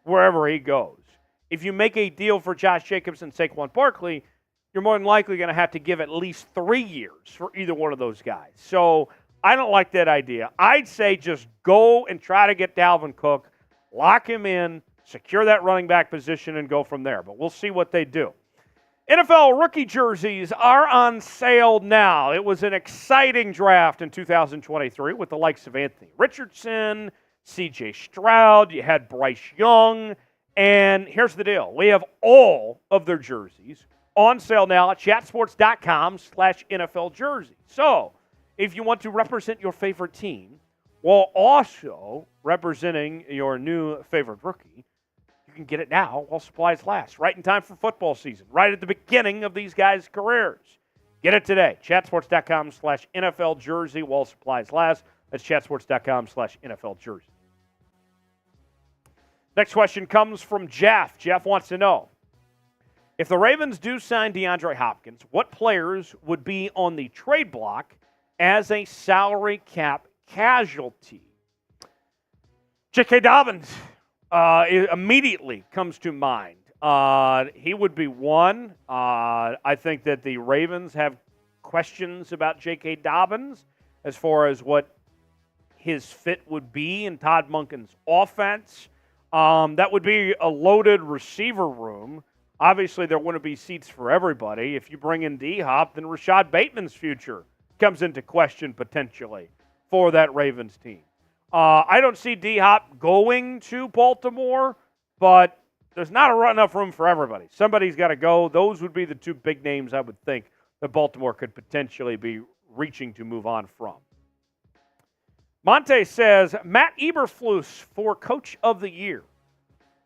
wherever he goes. If you make a deal for Josh Jacobs and Saquon Barkley, you're more than likely going to have to give at least 3 years for either one of those guys. So I don't like that idea. I'd say just go and try to get Dalvin Cook, lock him in, secure that running back position, and go from there. But we'll see what they do. NFL rookie jerseys are on sale now. It was an exciting draft in 2023 with the likes of Anthony Richardson, C.J. Stroud, you had Bryce Young, and here's the deal. We have all of their jerseys on sale now at chatsports.com/NFL jersey. So if you want to represent your favorite team while also representing your new favorite rookie, you can get it now while supplies last, right in time for football season, right at the beginning of these guys' careers. Get it today. Chatsports.com/NFL jersey while supplies last. That's chatsports.com/NFL jersey. Next question comes from Jeff. Jeff wants to know, if the Ravens do sign DeAndre Hopkins, what players would be on the trade block as a salary cap casualty? J.K. Dobbins immediately comes to mind. He would be one. I think that the Ravens have questions about J.K. Dobbins as far as what his fit would be in Todd Monken's offense. That would be a loaded receiver room. Obviously, there wouldn't be seats for everybody. If you bring in D-Hop, then Rashad Bateman's future comes into question potentially for that Ravens team. I don't see D-Hop going to Baltimore, but there's not enough room for everybody. Somebody's got to go. Those would be the two big names I would think that Baltimore could potentially be reaching to move on from. Monte says, Matt Eberflus for Coach of the Year.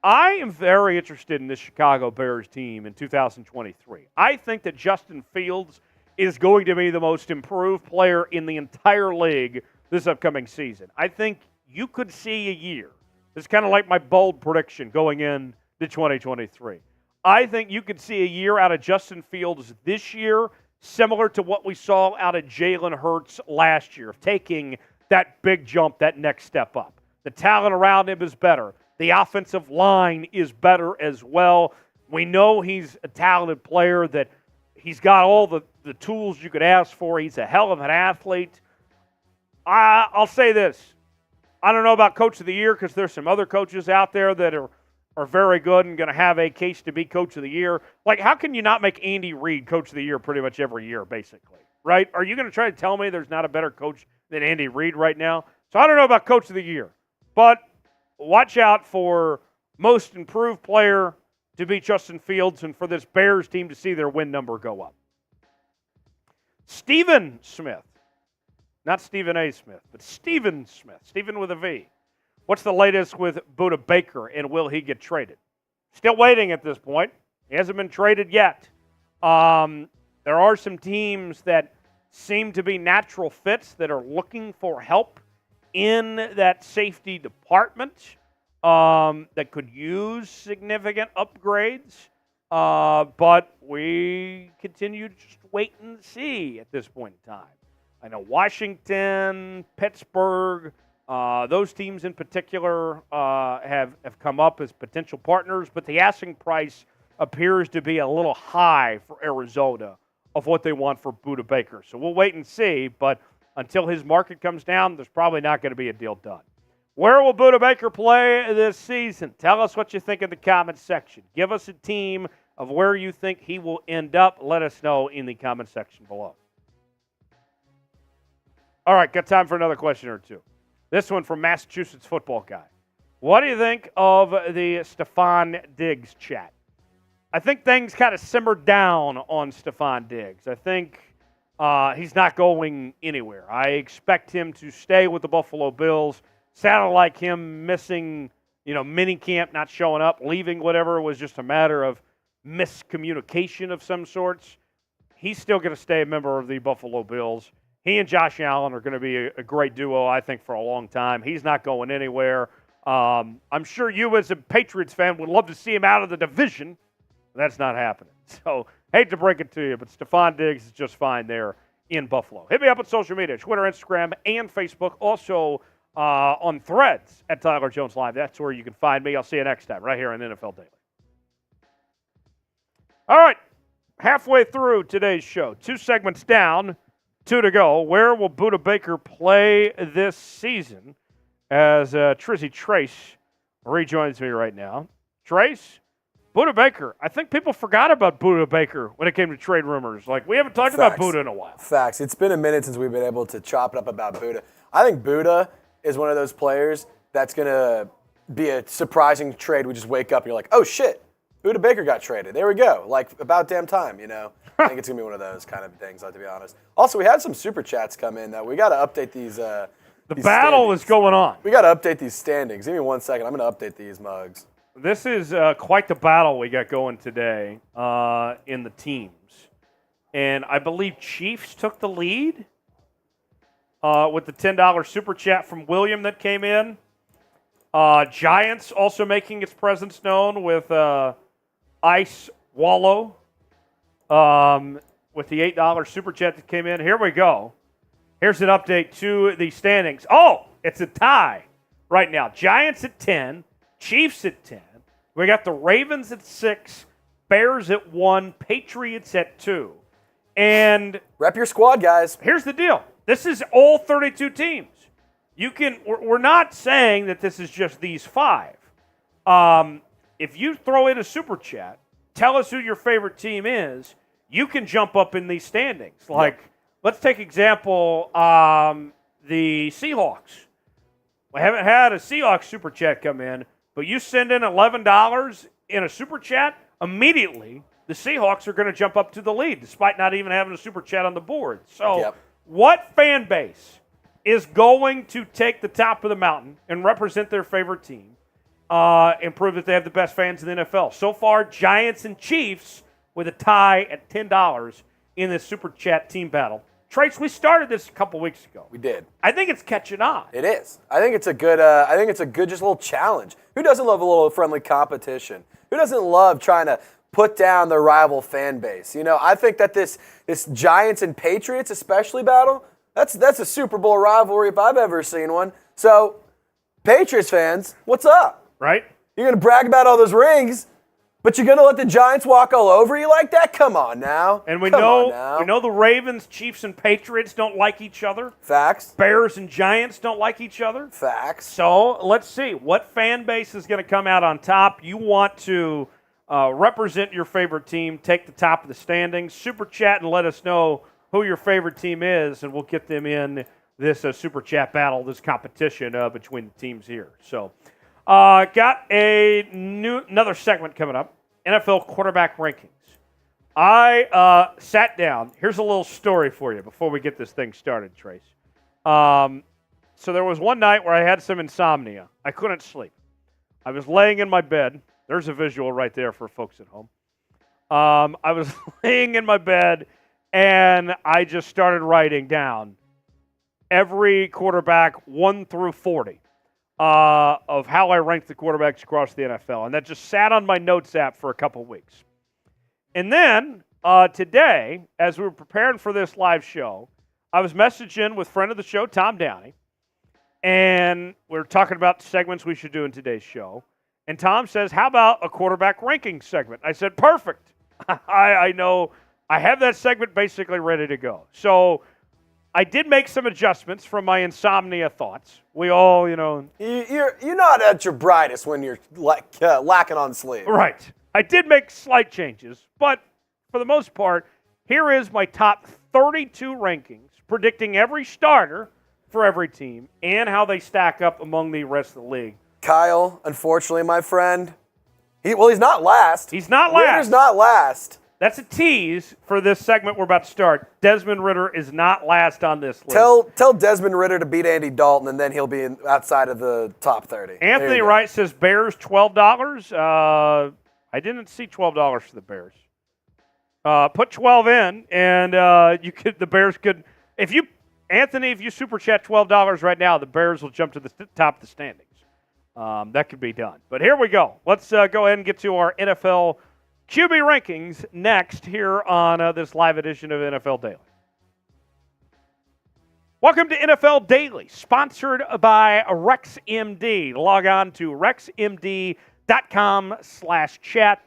I am very interested in this Chicago Bears team in 2023. I think that Justin Fields is going to be the most improved player in the entire league this upcoming season. I think you could see a year. It's kind of like my bold prediction going into 2023. I think you could see a year out of Justin Fields this year similar to what we saw out of Jalen Hurts last year, of taking that big jump, that next step up. The talent around him is better. The offensive line is better as well. We know he's a talented player, that he's got all the tools you could ask for. He's a hell of an athlete. I'll say this. I don't know about Coach of the Year because there's some other coaches out there that are very good and going to have a case to be Coach of the Year. Like, how can you not make Andy Reid Coach of the Year pretty much every year, basically? Right? Are you going to try to tell me there's not a better coach than Andy Reid right now? So I don't know about Coach of the Year. But watch out for most improved player, to beat Justin Fields and for this Bears team to see their win number go up. Stephen Smith, not Stephen A. Smith, but Stephen Smith, Stephen with a V. What's the latest with Budda Baker, and will he get traded? Still waiting at this point. He hasn't been traded yet. There are some teams that seem to be natural fits that are looking for help in that safety department that could use significant upgrades. But we continue to just wait and see at this point in time. I know Washington, Pittsburgh, those teams in particular have come up as potential partners, but the asking price appears to be a little high for Arizona of what they want for Budda Baker. So we'll wait and see, but until his market comes down, there's probably not going to be a deal done. Where will Budda Baker play this season? Tell us what you think in the comments section. Give us a team of where you think he will end up. Let us know in the comment section below. All right, got time for another question or two. This one from Massachusetts football guy. What do you think of the Stefon Diggs chat? I think things kind of simmered down on Stefon Diggs. I think he's not going anywhere. I expect him to stay with the Buffalo Bills. Sounded like him missing, mini camp, not showing up, leaving, whatever. Was just a matter of miscommunication of some sorts. He's still going to stay a member of the Buffalo Bills. He and Josh Allen are going to be a great duo, I think, for a long time. He's not going anywhere. I'm sure you, as a Patriots fan, would love to see him out of the division. That's not happening. So, hate to break it to you, but Stefon Diggs is just fine there in Buffalo. Hit me up on social media, Twitter, Instagram, and Facebook. Also on Threads at Tyler Jones Live. That's where you can find me. I'll see you next time right here on NFL Daily. All right, halfway through today's show. 2 segments down, 2 to go. Where will Budda Baker play this season? As Trizzy Trace rejoins me right now. Trace, Budda Baker. I think people forgot about Budda Baker when it came to trade rumors. Like, we haven't talked about Budda in a while. Facts. It's been a minute since we've been able to chop it up about Budda. I think Budda is one of those players that's going to be a surprising trade. We just wake up and you're like, oh, shit, Budda Baker got traded. There we go. Like, about damn time, I think it's going to be one of those kind of things, to be honest. Also, we had some super chats come in that we got to update these. The battle standings. is going on. We got to update these standings. Give me 1 second. I'm going to update these mugs. This is quite the battle we got going today in the teams. And I believe Chiefs took the lead with the $10 super chat from William that came in. Giants also making its presence known with Ice Wallow with the $8 super chat that came in. Here we go. Here's an update to the standings. Oh, it's a tie right now. Giants at 10, Chiefs at 10. We got the Ravens at 6, Bears at 1, Patriots at 2. And rep your squad, guys. Here's the deal. This is all 32 teams. We're not saying that this is just these 5. If you throw in a super chat, tell us who your favorite team is, you can jump up in these standings. Like, let's take example, the Seahawks. We haven't had a Seahawks super chat come in, but you send in $11 in a super chat, immediately the Seahawks are going to jump up to the lead, despite not even having a super chat on the board. So what fan base is going to take the top of the mountain and represent their favorite team and prove that they have the best fans in the NFL? So far, Giants and Chiefs with a tie at $10 in this super chat team battle. Trace, we started this a couple weeks ago. We did. I think it's catching on. It is. I think it's a good. Just little challenge. Who doesn't love a little friendly competition? Who doesn't love trying to put down their rival fan base? I think that this Giants and Patriots especially battle, that's a Super Bowl rivalry if I've ever seen one. So, Patriots fans, what's up? Right? You're gonna brag about all those rings, but you're going to let the Giants walk all over you like that? Come on now. And we know the Ravens, Chiefs, and Patriots don't like each other. Facts. Bears and Giants don't like each other. Facts. So let's see. What fan base is going to come out on top? You want to represent your favorite team, take the top of the standings. Super chat and let us know who your favorite team is, and we'll get them in this super chat battle, this competition between the teams here. So got another segment coming up. NFL quarterback rankings. I sat down. Here's a little story for you before we get this thing started, Trace. So there was one night where I had some insomnia. I couldn't sleep. I was laying in my bed. There's a visual right there for folks at home. I was laying in my bed, and I just started writing down every quarterback 1 through 40 of how I ranked the quarterbacks across the NFL. And that just sat on my notes app for a couple weeks. And then today, as we were preparing for this live show, I was messaging with friend of the show, Tom Downey, and we were talking about segments we should do in today's show. And Tom says, how about a quarterback ranking segment? I said, perfect. I know I have that segment basically ready to go. So I did make some adjustments from my insomnia thoughts. We all, You're not at your brightest when you're lacking on sleep. Right. I did make slight changes, but for the most part, here is my top 32 rankings, predicting every starter for every team and how they stack up among the rest of the league. Kyle, unfortunately, my friend, he's not last. He's not last. Ritter's not last. That's a tease for this segment we're about to start. Desmond Ridder is not last on this list. Tell Desmond Ridder to beat Andy Dalton, and then he'll be outside of the top 30. Anthony Wright says Bears $12. I didn't see $12 for the Bears. Put 12 in, and the Bears could. If you super chat $12 right now, the Bears will jump to the top of the standings. That could be done. But here we go. Let's go ahead and get to our NFL QB rankings next here on this live edition of NFL Daily. Welcome to NFL Daily, sponsored by RexMD. Log on to rexmd.com/chat,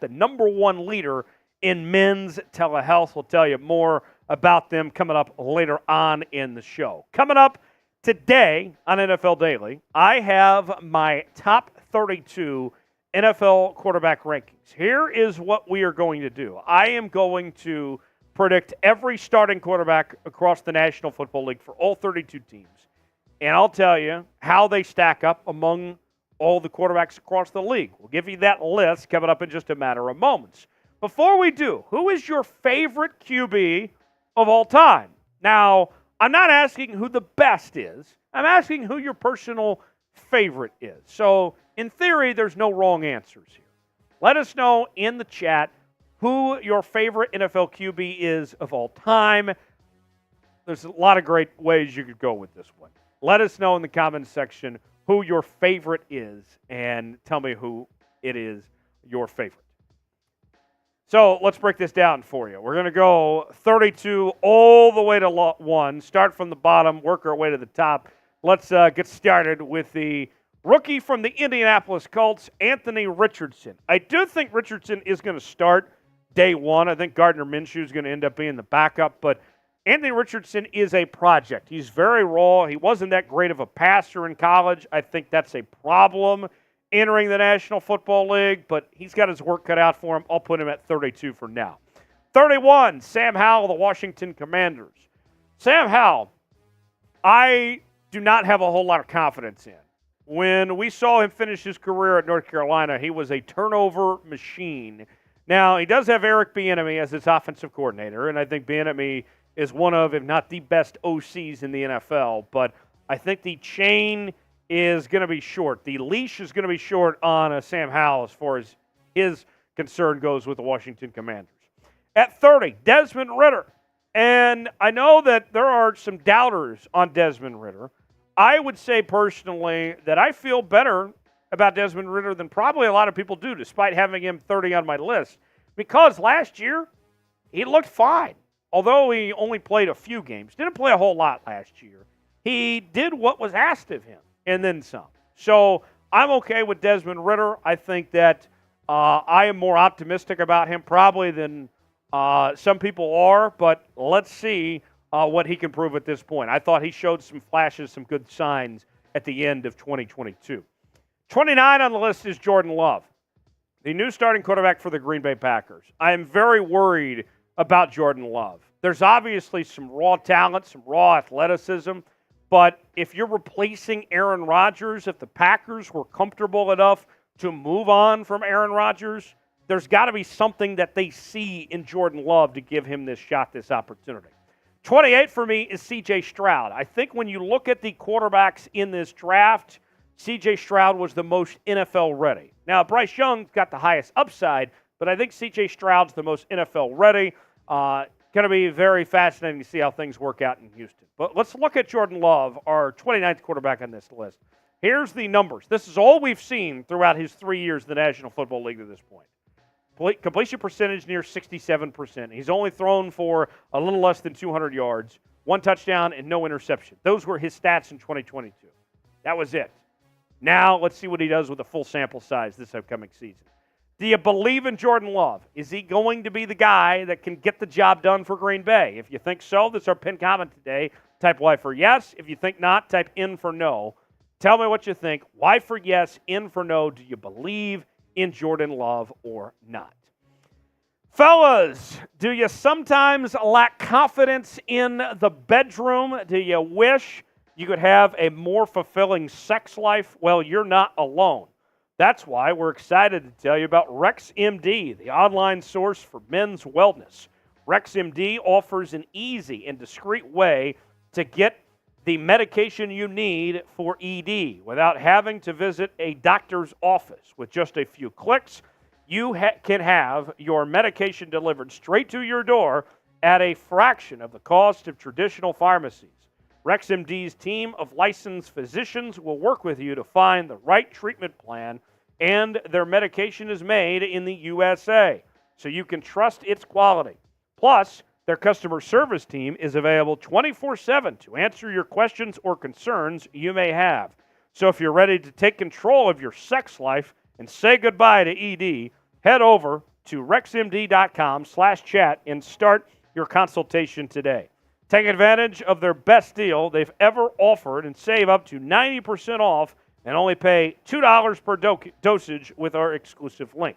the number one leader in men's telehealth. We'll tell you more about them coming up later on in the show. Coming up today on NFL Daily, I have my top 32 NFL quarterback rankings. Here is what we are going to do. I am going to predict every starting quarterback across the National Football League for all 32 teams. And I'll tell you how they stack up among all the quarterbacks across the league. We'll give you that list coming up in just a matter of moments. Before we do, who is your favorite QB of all time? Now, I'm not asking who the best is. I'm asking who your personal favorite is. So, in theory, there's no wrong answers here. Let us know in the chat who your favorite NFL QB is of all time. There's a lot of great ways you could go with this one. Let us know in the comments section who your favorite is and tell me who it is your favorite. So let's break this down for you. We're going to go 32 all the way to 1, start from the bottom, work our way to the top. Let's get started with the rookie from the Indianapolis Colts, Anthony Richardson. I do think Richardson is going to start day one. I think Gardner Minshew is going to end up being the backup, but Anthony Richardson is a project. He's very raw. He wasn't that great of a passer in college. I think that's a problem entering the National Football League, but he's got his work cut out for him. I'll put him at 32 for now. 31, Sam Howell, the Washington Commanders. Sam Howell, I do not have a whole lot of confidence in. When we saw him finish his career at North Carolina, he was a turnover machine. Now, he does have Eric Bieniemy as his offensive coordinator, and I think Bieniemy is one of, if not the best OCs in the NFL, but I think the chain is going to be short. The leash is going to be short on Sam Howell as far as his concern goes with the Washington Commanders. At 30, Desmond Ridder. And I know that there are some doubters on Desmond Ridder. I would say personally that I feel better about Desmond Ridder than probably a lot of people do, despite having him 30 on my list. Because last year, he looked fine. Although he only played a few games, didn't play a whole lot last year, he did what was asked of him, and then some. So I'm okay with Desmond Ridder. I think that I am more optimistic about him probably than some people are, but let's see what he can prove at this point. I thought he showed some flashes, some good signs at the end of 2022. 29 on the list is Jordan Love, the new starting quarterback for the Green Bay Packers. I am very worried about Jordan Love. There's obviously some raw talent, some raw athleticism, but if you're replacing Aaron Rodgers, if the Packers were comfortable enough to move on from Aaron Rodgers, there's got to be something that they see in Jordan Love to give him this shot, this opportunity. 28 for me is C.J. Stroud. I think when you look at the quarterbacks in this draft, C.J. Stroud was the most NFL ready. Now, Bryce Young's got the highest upside, but I think C.J. Stroud's the most NFL ready. Going to be very fascinating to see how things work out in Houston. But let's look at Jordan Love, our 29th quarterback on this list. Here's the numbers. This is all we've seen throughout his 3 years in the National Football League to this point. Completion percentage near 67%. He's only thrown for a little less than 200 yards, 1 touchdown, and no interception. Those were his stats in 2022. That was it. Now let's see what he does with a full sample size this upcoming season. Do you believe in Jordan Love? Is he going to be the guy that can get the job done for Green Bay? If you think so, that's our pinned comment today. Type Y for yes. If you think not, type in for no. Tell me what you think. Y for yes, in for no. Do you believe in Jordan Love or not? Fellas, do you sometimes lack confidence in the bedroom? Do you wish you could have a more fulfilling sex life? Well, you're not alone. That's why we're excited to tell you about RexMD, the online source for men's wellness. RexMD offers an easy and discreet way to get the medication you need for ED without having to visit a doctor's office. With just a few clicks, you can have your medication delivered straight to your door at a fraction of the cost of traditional pharmacies. RexMD's team of licensed physicians will work with you to find the right treatment plan, and their medication is made in the USA, so you can trust its quality. Plus, their customer service team is available 24/7 to answer your questions or concerns you may have. So if you're ready to take control of your sex life and say goodbye to ED, head over to rexmd.com/chat and start your consultation today. Take advantage of their best deal they've ever offered and save up to 90% off and only pay $2 per dosage with our exclusive link.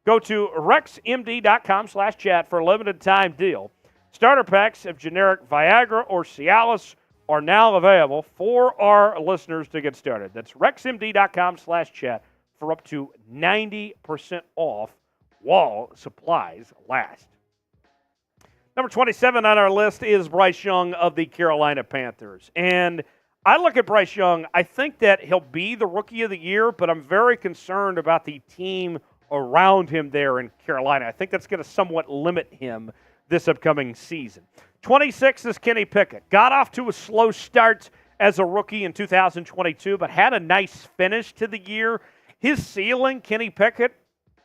Go to rexmd.com/chat for a limited time deal. Starter packs of generic Viagra or Cialis are now available for our listeners to get started. That's rexmd.com/chat for up to 90% off while supplies last. Number 27 on our list is Bryce Young of the Carolina Panthers. And I look at Bryce Young, I think that he'll be the Rookie of the Year, but I'm very concerned about the team around him there in Carolina. I think that's going to somewhat limit him this upcoming season. 26 is Kenny Pickett. Got off to a slow start as a rookie in 2022, but had a nice finish to the year. His ceiling, Kenny Pickett,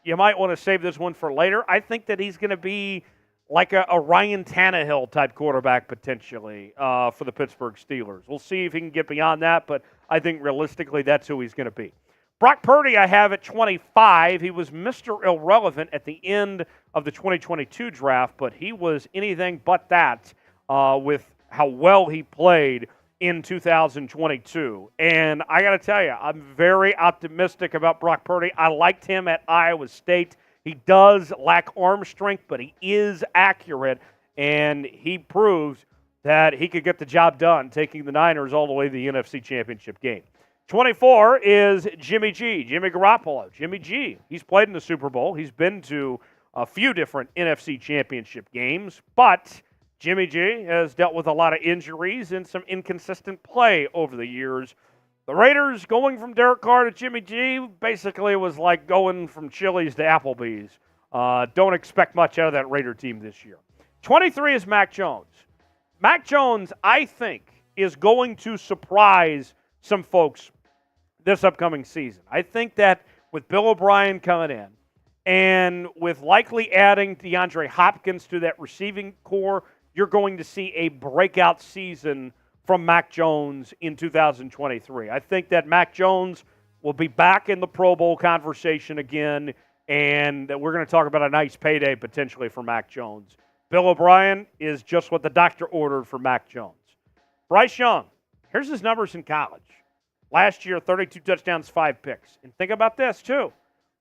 you might want to save this one for later. I think that he's going to be like a Ryan Tannehill type quarterback potentially for the Pittsburgh Steelers. We'll see if he can get beyond that, but I think realistically that's who he's going to be. Brock Purdy I have at 25. He was Mr. Irrelevant at the end of the 2022 draft, but he was anything but that with how well he played in 2022. And I got to tell you, I'm very optimistic about Brock Purdy. I liked him at Iowa State. He does lack arm strength, but he is accurate, and he proved that he could get the job done, taking the Niners all the way to the NFC Championship game. 24 is Jimmy G, Jimmy Garoppolo. Jimmy G, he's played in the Super Bowl. He's been to a few different NFC Championship games, but Jimmy G has dealt with a lot of injuries and some inconsistent play over the years. The Raiders going from Derek Carr to Jimmy G basically was like going from Chili's to Applebee's. Don't expect much out of that Raider team this year. 23 is Mac Jones. Mac Jones, I think, is going to surprise some folks this upcoming season. I think that with Bill O'Brien coming in and with likely adding DeAndre Hopkins to that receiving core, you're going to see a breakout season from Mac Jones in 2023. I think that Mac Jones will be back in the Pro Bowl conversation again, and we're going to talk about a nice payday potentially for Mac Jones. Bill O'Brien is just what the doctor ordered for Mac Jones. Bryce Young, here's his numbers in college. Last year, 32 touchdowns, 5 picks. And think about this, too.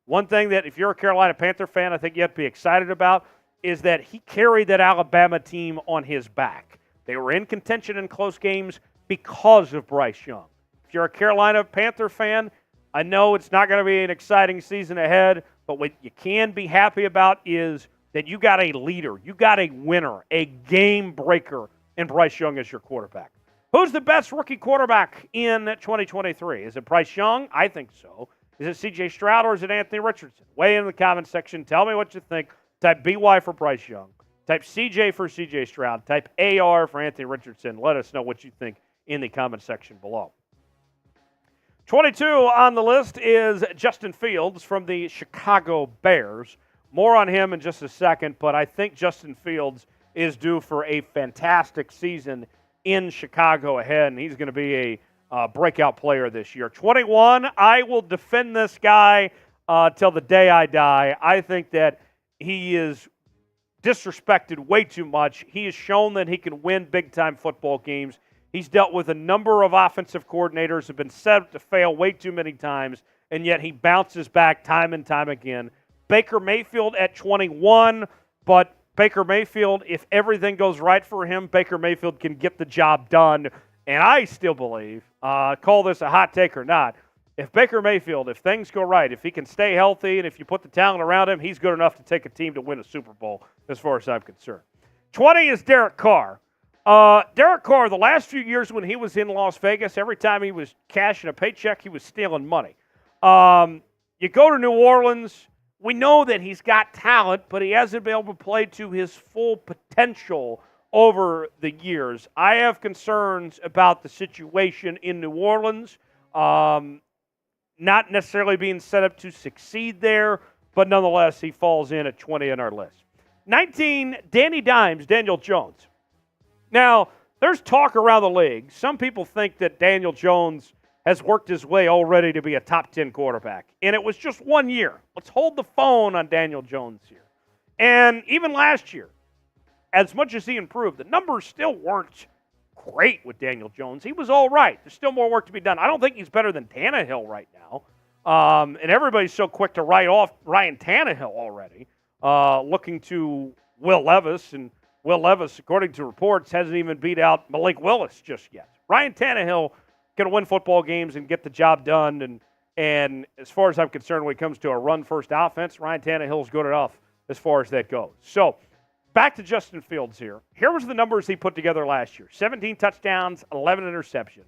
One thing that if you're a Carolina Panther fan, I think you have to be excited about is that he carried that Alabama team on his back. They were in contention in close games because of Bryce Young. If you're a Carolina Panther fan, I know it's not going to be an exciting season ahead, But what you can be happy about is that you got a leader, you got a winner, a game breaker in Bryce Young as your quarterback. Who's the best rookie quarterback in 2023? Is it Bryce Young? I think so. Is it C.J. Stroud or is it Anthony Richardson? Weigh in the comment section. Tell me what you think. Type BY for Bryce Young. Type CJ for C.J. Stroud. Type AR for Anthony Richardson. Let us know what you think in the comment section below. 22 on the list is Justin Fields from the Chicago Bears. More on him in just a second, but I think Justin Fields is due for a fantastic season in Chicago ahead, and he's going to be a breakout player this year. 21, I will defend this guy till the day I die. I think that he is disrespected way too much. He has shown that he can win big-time football games. He's dealt with a number of offensive coordinators, have been set up to fail way too many times, and yet he bounces back time and time again. Baker Mayfield at 21, but Baker Mayfield, if everything goes right for him, Baker Mayfield can get the job done. And I still believe, call this a hot take or not, if Baker Mayfield, if things go right, if he can stay healthy and if you put the talent around him, he's good enough to take a team to win a Super Bowl as far as I'm concerned. 20 is Derek Carr. Derek Carr, the last few years when he was in Las Vegas, every time he was cashing a paycheck, he was stealing money. You go to New Orleans, we know that he's got talent, but he hasn't been able to play to his full potential over the years. I have concerns about the situation in New Orleans, not necessarily being set up to succeed there, but nonetheless, he falls in at 20 on our list. 19, Danny Dimes, Daniel Jones. Now, there's talk around the league. Some people think that Daniel Jones has worked his way already to be a top 10 quarterback. And it was just 1 year. Let's hold the phone on Daniel Jones here. And even last year, as much as he improved, the numbers still weren't great with Daniel Jones. He was all right. There's still more work to be done. I don't think he's better than Tannehill right now. And everybody's so quick to write off Ryan Tannehill already, looking to Will Levis. And Will Levis, according to reports, hasn't even beat out Malik Willis just yet. Ryan Tannehill going to win football games and get the job done. And as far as I'm concerned, when it comes to a run-first offense, Ryan Tannehill's good enough as far as that goes. So, back to Justin Fields here. Here was the numbers he put together last year. 17 touchdowns, 11 interceptions,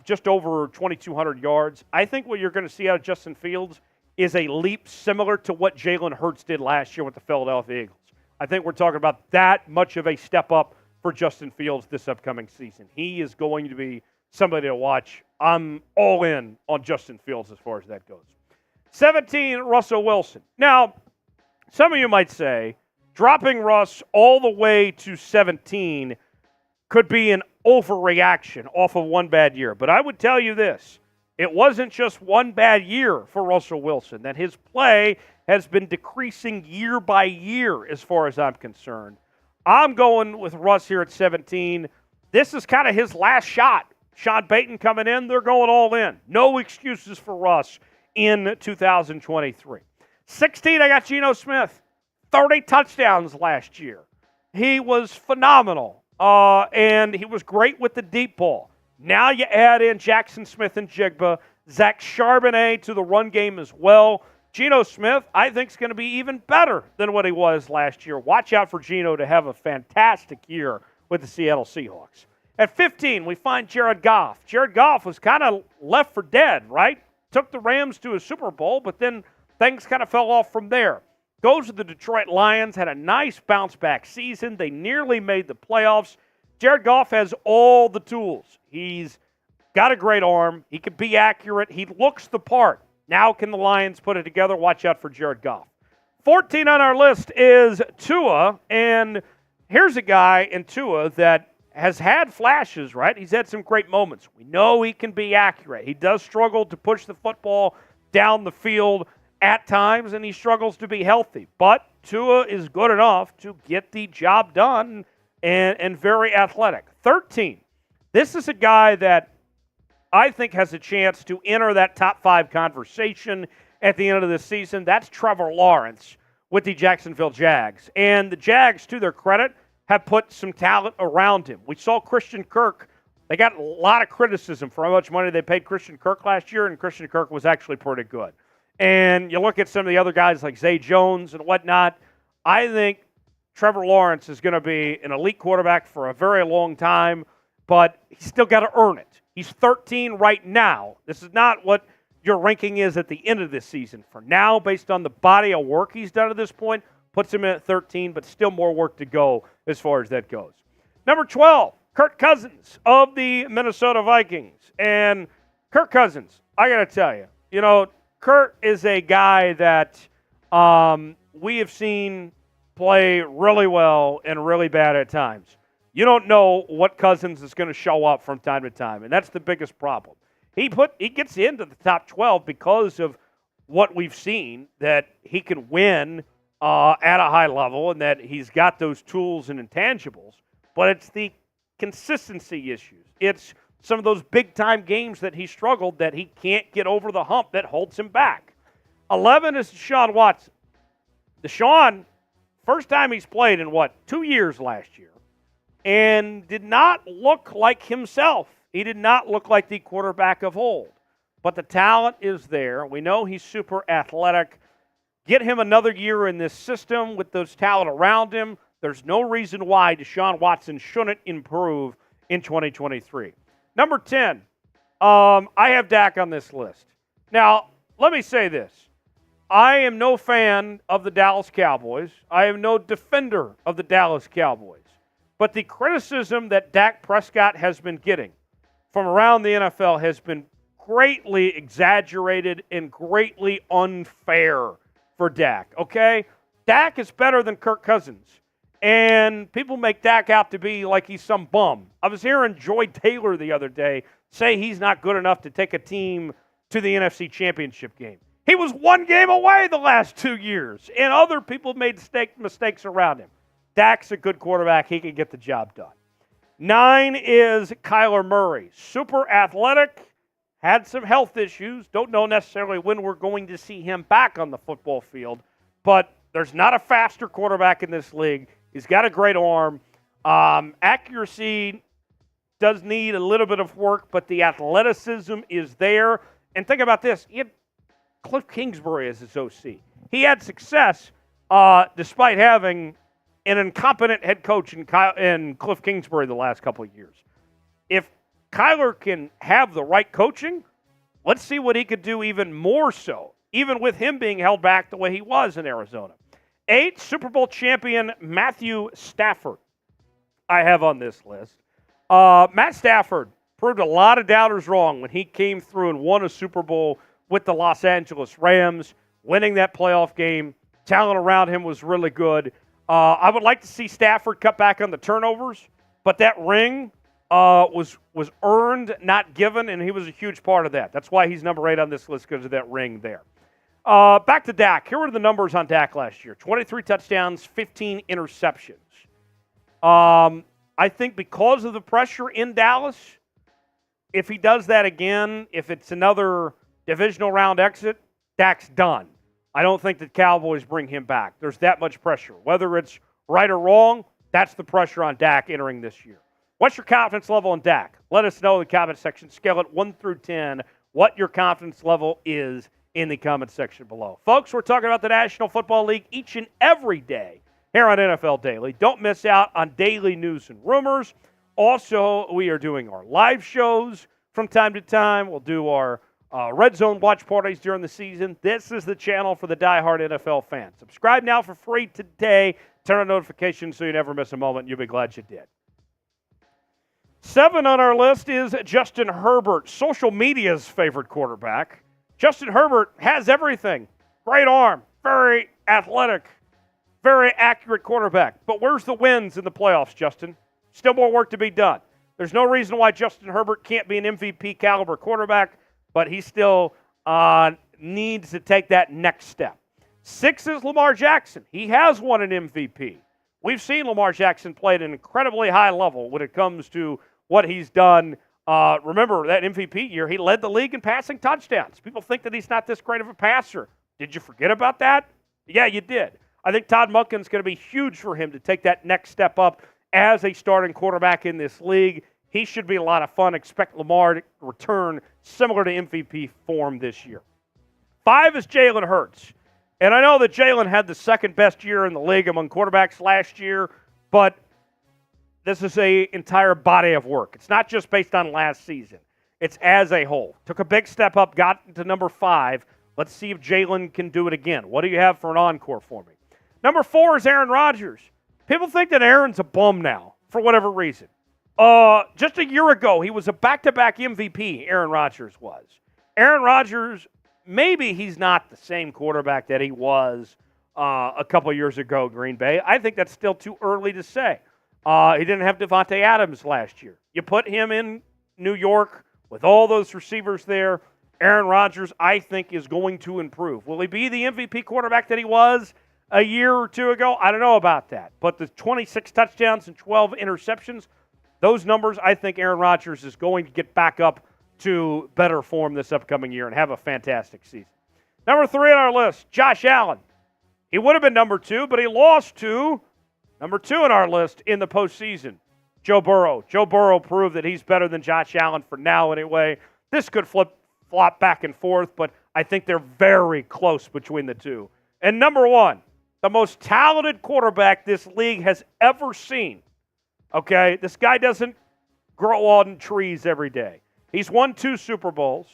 just over 2,200 yards. I think what you're going to see out of Justin Fields is a leap similar to what Jalen Hurts did last year with the Philadelphia Eagles. I think we're talking about that much of a step up for Justin Fields this upcoming season. He is going to be somebody to watch. I'm all in on Justin Fields as far as that goes. 17, Russell Wilson. Now, some of you might say, dropping Russ all the way to 17 could be an overreaction off of one bad year. But I would tell you this. It wasn't just one bad year for Russell Wilson, that his play has been decreasing year by year as far as I'm concerned. I'm going with Russ here at 17. This is kind of his last shot. Sean Payton coming in, they're going all in. No excuses for Russ in 2023. 16, I got Geno Smith. 30 touchdowns last year. He was phenomenal, and he was great with the deep ball. Now you add in Jackson Smith and Jigba, Zach Charbonnet to the run game as well. Geno Smith, I think, is going to be even better than what he was last year. Watch out for Geno to have a fantastic year with the Seattle Seahawks. At 15, we find Jared Goff. Jared Goff was kind of left for dead, right? Took the Rams to a Super Bowl, but then things kind of fell off from there. Goes to the Detroit Lions, had a nice bounce-back season. They nearly made the playoffs. Jared Goff has all the tools. He's got a great arm. He can be accurate. He looks the part. Now can the Lions put it together? Watch out for Jared Goff. 14 on our list is Tua, and here's a guy in Tua that has had flashes, right? He's had some great moments. We know he can be accurate. He does struggle to push the football down the field at times, and he struggles to be healthy. But Tua is good enough to get the job done and very athletic. 13. This is a guy that I think has a chance to enter that top 5 conversation at the end of the season. That's Trevor Lawrence with the Jacksonville Jags. And the Jags, to their credit, have put some talent around him. We saw Christian Kirk. They got a lot of criticism for how much money they paid Christian Kirk last year, and Christian Kirk was actually pretty good. and you look at some of the other guys like Zay Jones and whatnot, I think Trevor Lawrence is going to be an elite quarterback for a very long time, but he's still got to earn it. He's 13 right now. This is not what your ranking is at the end of this season. For now, based on the body of work he's done at this point, puts him at 13, but still more work to go as far as that goes. Number 12, Kirk Cousins of the Minnesota Vikings. And Kirk Cousins, I got to tell you, Kurt is a guy that we have seen play really well and really bad at times. You don't know what Cousins is going to show up from time to time, and that's the biggest problem. He gets into the top 12 because of what we've seen, that he can win at a high level and that he's got those tools and intangibles, but it's the consistency issues. It's some of those big-time games that he struggled that he can't get over the hump that holds him back. 11 is Deshaun Watson. Deshaun, first time he's played in, 2 years last year, and did not look like himself. He did not look like the quarterback of old. But the talent is there. We know he's super athletic. Get him another year in this system with those talent around him. There's no reason why Deshaun Watson shouldn't improve in 2023. Number 10, I have Dak on this list. Now, let me say this. I am no fan of the Dallas Cowboys. I am no defender of the Dallas Cowboys. But the criticism that Dak Prescott has been getting from around the NFL has been greatly exaggerated and greatly unfair for Dak, okay? Dak is better than Kirk Cousins. And people make Dak out to be like he's some bum. I was hearing Joy Taylor the other day say he's not good enough to take a team to the NFC Championship game. He was one game away the last 2 years, and other people made mistakes around him. Dak's a good quarterback. He can get the job done. 9 is Kyler Murray. Super athletic, had some health issues. Don't know necessarily when we're going to see him back on the football field, but there's not a faster quarterback in this league. He's got a great arm. Accuracy does need a little bit of work, but the athleticism is there. And think about this. He had Cliff Kingsbury as his OC. He had success despite having an incompetent head coach in Cliff Kingsbury the last couple of years. If Kyler can have the right coaching, let's see what he could do even more so, even with him being held back the way he was in Arizona. 8, Super Bowl champion Matthew Stafford, I have on this list. Matt Stafford proved a lot of doubters wrong when he came through and won a Super Bowl with the Los Angeles Rams, winning that playoff game. Talent around him was really good. I would like to see Stafford cut back on the turnovers, but that ring was earned, not given, and he was a huge part of that. That's why he's number 8 on this list, because of that ring there. Back to Dak. Here were the numbers on Dak last year. 23 touchdowns, 15 interceptions. I think because of the pressure in Dallas, if he does that again, if it's another divisional round exit, Dak's done. I don't think the Cowboys bring him back. There's that much pressure. Whether it's right or wrong, that's the pressure on Dak entering this year. What's your confidence level in Dak? Let us know in the comment section. Scale it 1 through 10, what your confidence level is in the comment section below. Folks, we're talking about the National Football League each and every day here on NFL Daily. Don't miss out on daily news and rumors. Also, we are doing our live shows from time to time. We'll do our Red Zone watch parties during the season. This is the channel for the diehard NFL fan. Subscribe now for free today. Turn on notifications so you never miss a moment. You'll be glad you did. 7 on our list is Justin Herbert, social media's favorite quarterback. Justin Herbert has everything. Great arm, very athletic, very accurate quarterback. But where's the wins in the playoffs, Justin? Still more work to be done. There's no reason why Justin Herbert can't be an MVP caliber quarterback, but he still needs to take that next step. 6 is Lamar Jackson. He has won an MVP. We've seen Lamar Jackson play at an incredibly high level when it comes to what he's done. Remember, that MVP year, he led the league in passing touchdowns. People think that he's not this great of a passer. Did you forget about that? Yeah, you did. I think Todd Monken's going to be huge for him to take that next step up as a starting quarterback in this league. He should be a lot of fun. Expect Lamar to return similar to MVP form this year. 5 is Jalen Hurts. And I know that Jalen had the second best year in the league among quarterbacks last year, but this is an entire body of work. It's not just based on last season. It's as a whole. Took a big step up, got to number 5. Let's see if Jalen can do it again. What do you have for an encore for me? Number 4 is Aaron Rodgers. People think that Aaron's a bum now for whatever reason. Just a year ago, he was a back-to-back MVP, Aaron Rodgers was. Aaron Rodgers, maybe he's not the same quarterback that he was a couple years ago, Green Bay. I think that's still too early to say. He didn't have Devontae Adams last year. You put him in New York with all those receivers there, Aaron Rodgers, I think, is going to improve. Will he be the MVP quarterback that he was a year or two ago? I don't know about that. But the 26 touchdowns and 12 interceptions, those numbers, I think Aaron Rodgers is going to get back up to better form this upcoming year and have a fantastic season. Number 3 on our list, Josh Allen. He would have been number 2, but he lost to number 2 on our list in the postseason, Joe Burrow. Joe Burrow proved that he's better than Josh Allen for now anyway. This could flop back and forth, but I think they're very close between the two. And number 1, the most talented quarterback this league has ever seen. Okay, this guy doesn't grow on trees every day. He's won 2 Super Bowls.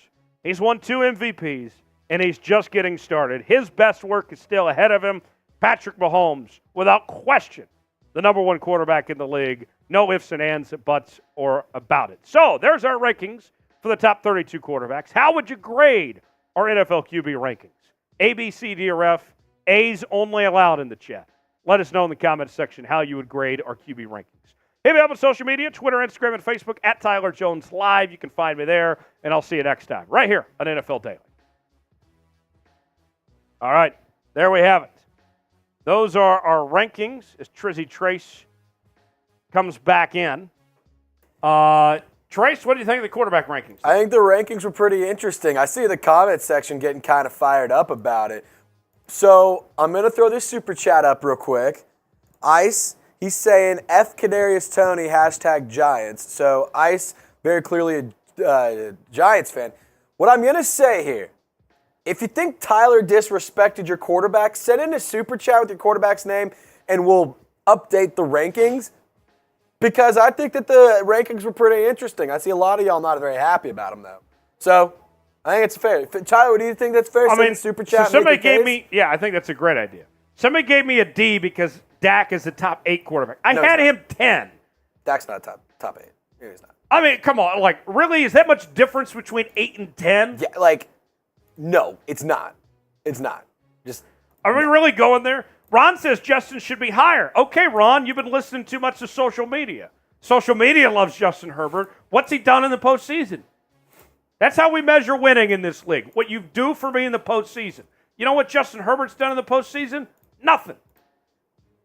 He's won 2 MVPs, and he's just getting started. His best work is still ahead of him. Patrick Mahomes, without question, the number 1 quarterback in the league. No ifs and ands, buts, or about it. So there's our rankings for the top 32 quarterbacks. How would you grade our NFL QB rankings? A, B, C, D, or F? A's only allowed in the chat. Let us know in the comments section how you would grade our QB rankings. Hit me up on social media, Twitter, Instagram, and Facebook at Tyler Jones Live. You can find me there, and I'll see you next time right here on NFL Daily. All right, there we have it. Those are our rankings as Trizzy Trace comes back in. Trace, what do you think of the quarterback rankings? I think the rankings were pretty interesting. I see the comment section getting kind of fired up about it. So I'm going to throw this super chat up real quick. Ice, he's saying F Kadarius Toney, #Giants. So Ice, very clearly a Giants fan. What I'm going to say here, if you think Tyler disrespected your quarterback, send in a super chat with your quarterback's name and we'll update the rankings. Because I think that the rankings were pretty interesting. I see a lot of y'all not very happy about them, though. So, I think it's fair. Tyler, do you think that's fair? Super chat. So somebody gave me, I think that's a great idea. Somebody gave me a D because Dak is the top 8 quarterback. I had him 10. Dak's not top 8. He's not. I mean, come on. Like, really? Is that much difference between 8 and 10? Yeah, no, it's not. It's not. Are we really going there? Ron says Justin should be higher. Okay, Ron, you've been listening too much to social media. Social media loves Justin Herbert. What's he done in the postseason? That's how we measure winning in this league. What you do for me in the postseason. You know what Justin Herbert's done in the postseason? Nothing.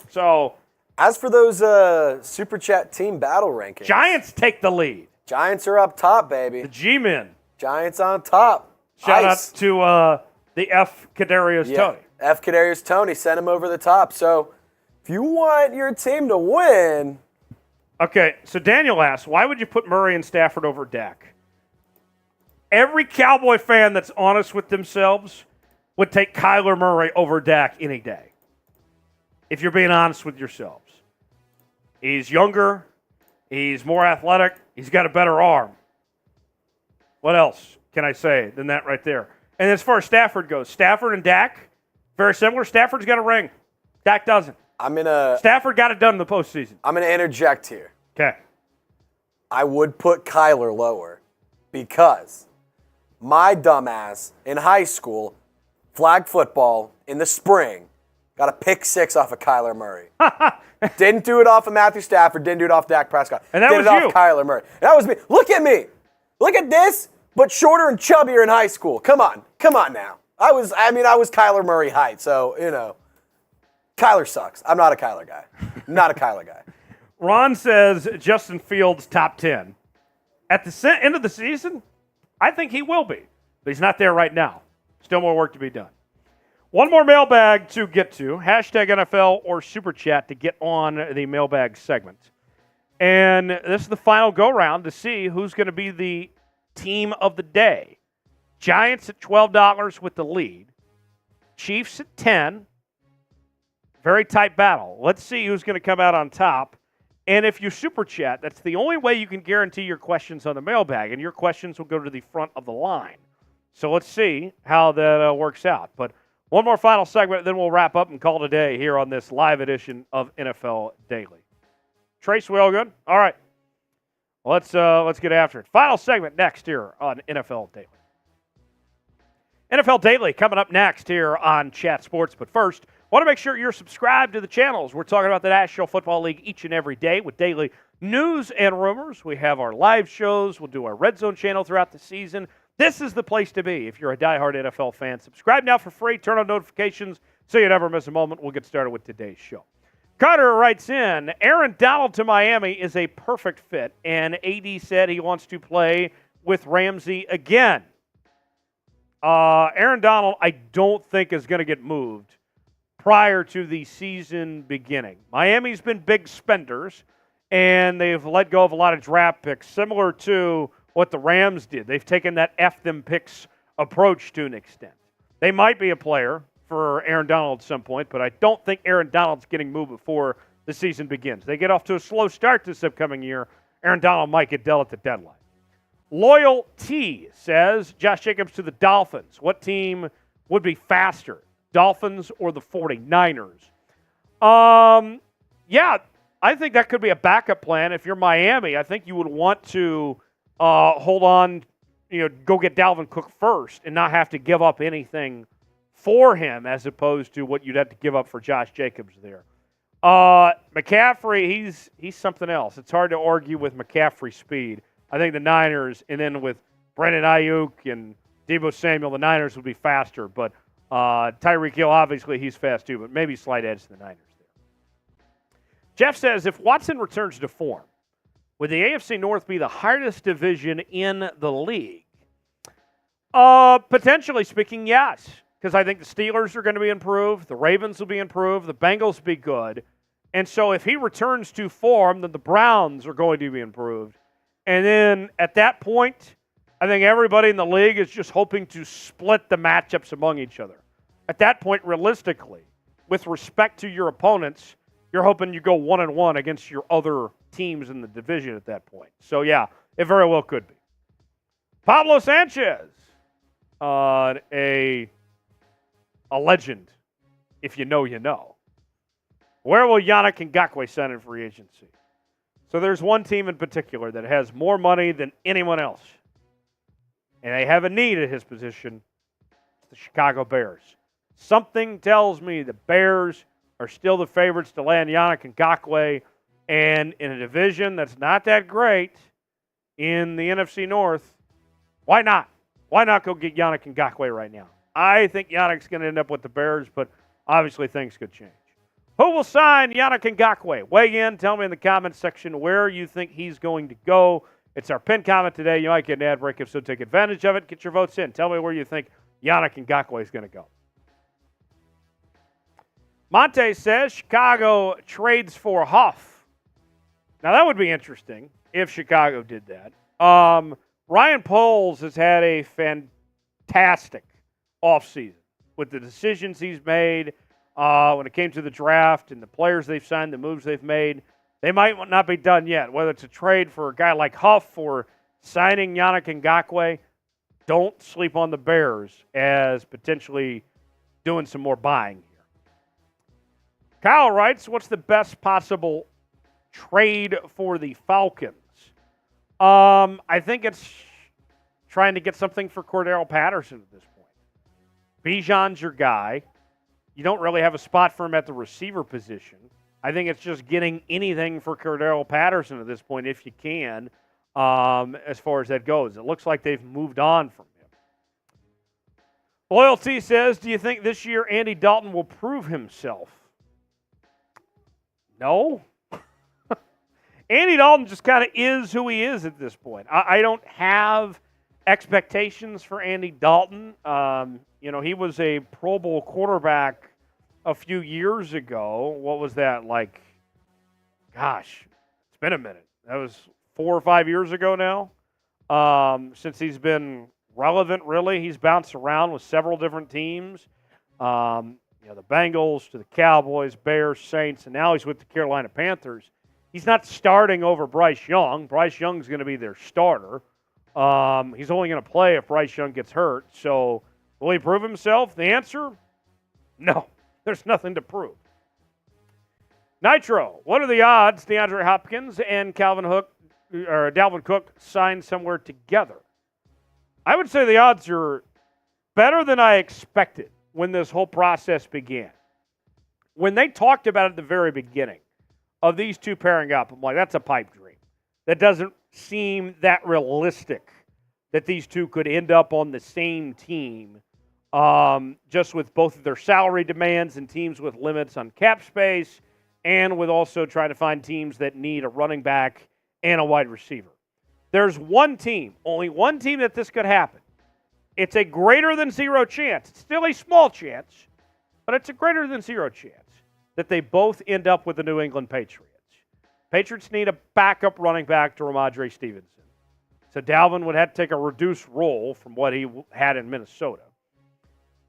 So, as for those super chat team battle rankings, Giants take the lead. Giants are up top, baby. The G-men. Giants on top. Shout out to the F Kadarius Toney. F Kadarius Toney sent him over the top. So, if you want your team to win. Okay, so Daniel asks, why would you put Murray and Stafford over Dak? Every Cowboy fan that's honest with themselves would take Kyler Murray over Dak any day. If you're being honest with yourselves. He's younger. He's more athletic. He's got a better arm. What else can I say than that right there? And as far as Stafford goes, Stafford and Dak, very similar. Stafford's got a ring. Dak doesn't. Stafford got it done in the postseason. I'm going to interject here. Okay. I would put Kyler lower because my dumbass in high school, flag football in the spring, got a pick 6 off of Kyler Murray. Didn't do it off of Matthew Stafford. Didn't do it off Dak Prescott. And that did was it you. Off Kyler Murray. And that was me. Look at me. Look at this, but shorter and chubbier in high school. Come on now. I was Kyler Murray height, so, Kyler sucks. I'm not a Kyler guy. Not a Kyler guy. Ron says Justin Fields top 10. At the end of the season, I think he will be. But he's not there right now. Still more work to be done. One more mailbag to get to. #NFL or Super Chat to get on the mailbag segment. And this is the final go-round to see who's going to be the team of the day. Giants at $12 with the lead. Chiefs at 10. Very tight battle. Let's see who's going to come out on top. And if you super chat, that's the only way you can guarantee your questions on the mailbag, and your questions will go to the front of the line. So let's see how that works out. But one more final segment, then we'll wrap up and call it a day here on this live edition of NFL Daily. Trace, we all good? All right. Let's get after it. Final segment next here on NFL Daily. NFL Daily coming up next here on Chat Sports. But first, want to make sure you're subscribed to the channels. We're talking about the National Football League each and every day with daily news and rumors. We have our live shows. We'll do our Red Zone channel throughout the season. This is the place to be if you're a diehard NFL fan. Subscribe now for free. Turn on notifications so you never miss a moment. We'll get started with today's show. Carter writes in, Aaron Donald to Miami is a perfect fit, and AD said he wants to play with Ramsey again. Aaron Donald, I don't think is going to get moved prior to the season beginning. Miami's been big spenders, and they've let go of a lot of draft picks, similar to what the Rams did. They've taken that F them picks approach to an extent. They might be a player for Aaron Donald at some point, but I don't think Aaron Donald's getting moved before the season begins. They get off to a slow start this upcoming year. Aaron Donald might get dealt at the deadline. Loyal T says, Josh Jacobs to the Dolphins. What team would be faster, Dolphins or the 49ers? Yeah, I think that could be a backup plan. If you're Miami, I think you would want to hold on, go get Dalvin Cook first and not have to give up anything for him as opposed to what you'd have to give up for Josh Jacobs there. McCaffrey, he's something else. It's hard to argue with McCaffrey's speed. I think the Niners, and then with Brandon Ayuk and Deebo Samuel, the Niners would be faster. But Tyreek Hill, obviously, he's fast too, but maybe slight edge to the Niners there. Jeff says, if Watson returns to form, would the AFC North be the hardest division in the league? Potentially speaking, yes. Because I think the Steelers are going to be improved, the Ravens will be improved, the Bengals will be good. And so if he returns to form, then the Browns are going to be improved. And then at that point, I think everybody in the league is just hoping to split the matchups among each other. At that point, realistically, with respect to your opponents, you're hoping you go 1-1 against your other teams in the division at that point. So, yeah, it very well could be. Pablo Sanchez, a legend, if you know, you know. Where will Yannick Ngakoue sign in free agency? So there's one team in particular that has more money than anyone else, and they have a need at his position. It's the Chicago Bears. Something tells me the Bears are still the favorites to land Yannick Ngakoue, and in a division that's not that great in the NFC North, why not? Why not go get Yannick Ngakoue right now? I think Yannick's going to end up with the Bears, but obviously things could change. Who will sign Yannick Ngakoue? Weigh in. Tell me in the comments section where you think he's going to go. It's our pinned comment today. You might get an ad break. If so, take advantage of it. Get your votes in. Tell me where you think Yannick Ngakoue is going to go. Monte says Chicago trades for Huff. Now, that would be interesting if Chicago did that. Ryan Poles has had a fantastic offseason with the decisions he's made when it came to the draft and the players they've signed, the moves they've made. They might not be done yet, whether it's a trade for a guy like Huff or signing Yannick Ngakoue. Don't sleep on the Bears as potentially doing some more buying here. Kyle writes, what's the best possible trade for the Falcons? I think it's trying to get something for Cordero Patterson at this point. Bijan's your guy. You don't really have a spot for him at the receiver position. I think it's just getting anything for Cordero Patterson at this point if you can, as far as that goes. It looks like they've moved on from him. Loyalty says, do you think this year Andy Dalton will prove himself? No. Andy Dalton just kind of is who he is at this point. I don't have expectations for Andy Dalton. He was a Pro Bowl quarterback a few years ago. What was that like? Gosh, it's been a minute. That was 4 or 5 years ago now, since he's been relevant, really. He's bounced around with several different teams. The Bengals to the Cowboys, Bears, Saints, and now he's with the Carolina Panthers. He's not starting over Bryce Young. Bryce Young's going to be their starter. He's only going to play if Bryce Young gets hurt. So will he prove himself? The answer, no. There's nothing to prove. Nitro, what are the odds DeAndre Hopkins and Dalvin Cook sign somewhere together? I would say the odds are better than I expected when this whole process began. When they talked about it at the very beginning of these two pairing up, I'm like, that's a pipe dream. That doesn't seem that realistic that these two could end up on the same team, just with both of their salary demands and teams with limits on cap space, and with also trying to find teams that need a running back and a wide receiver. There's one team, only one team that this could happen. It's a greater than zero chance. It's still a small chance, but it's a greater than zero chance that they both end up with the New England Patriots. Patriots need a backup running back to Ramondre Stevenson. So Dalvin would have to take a reduced role from what he had in Minnesota.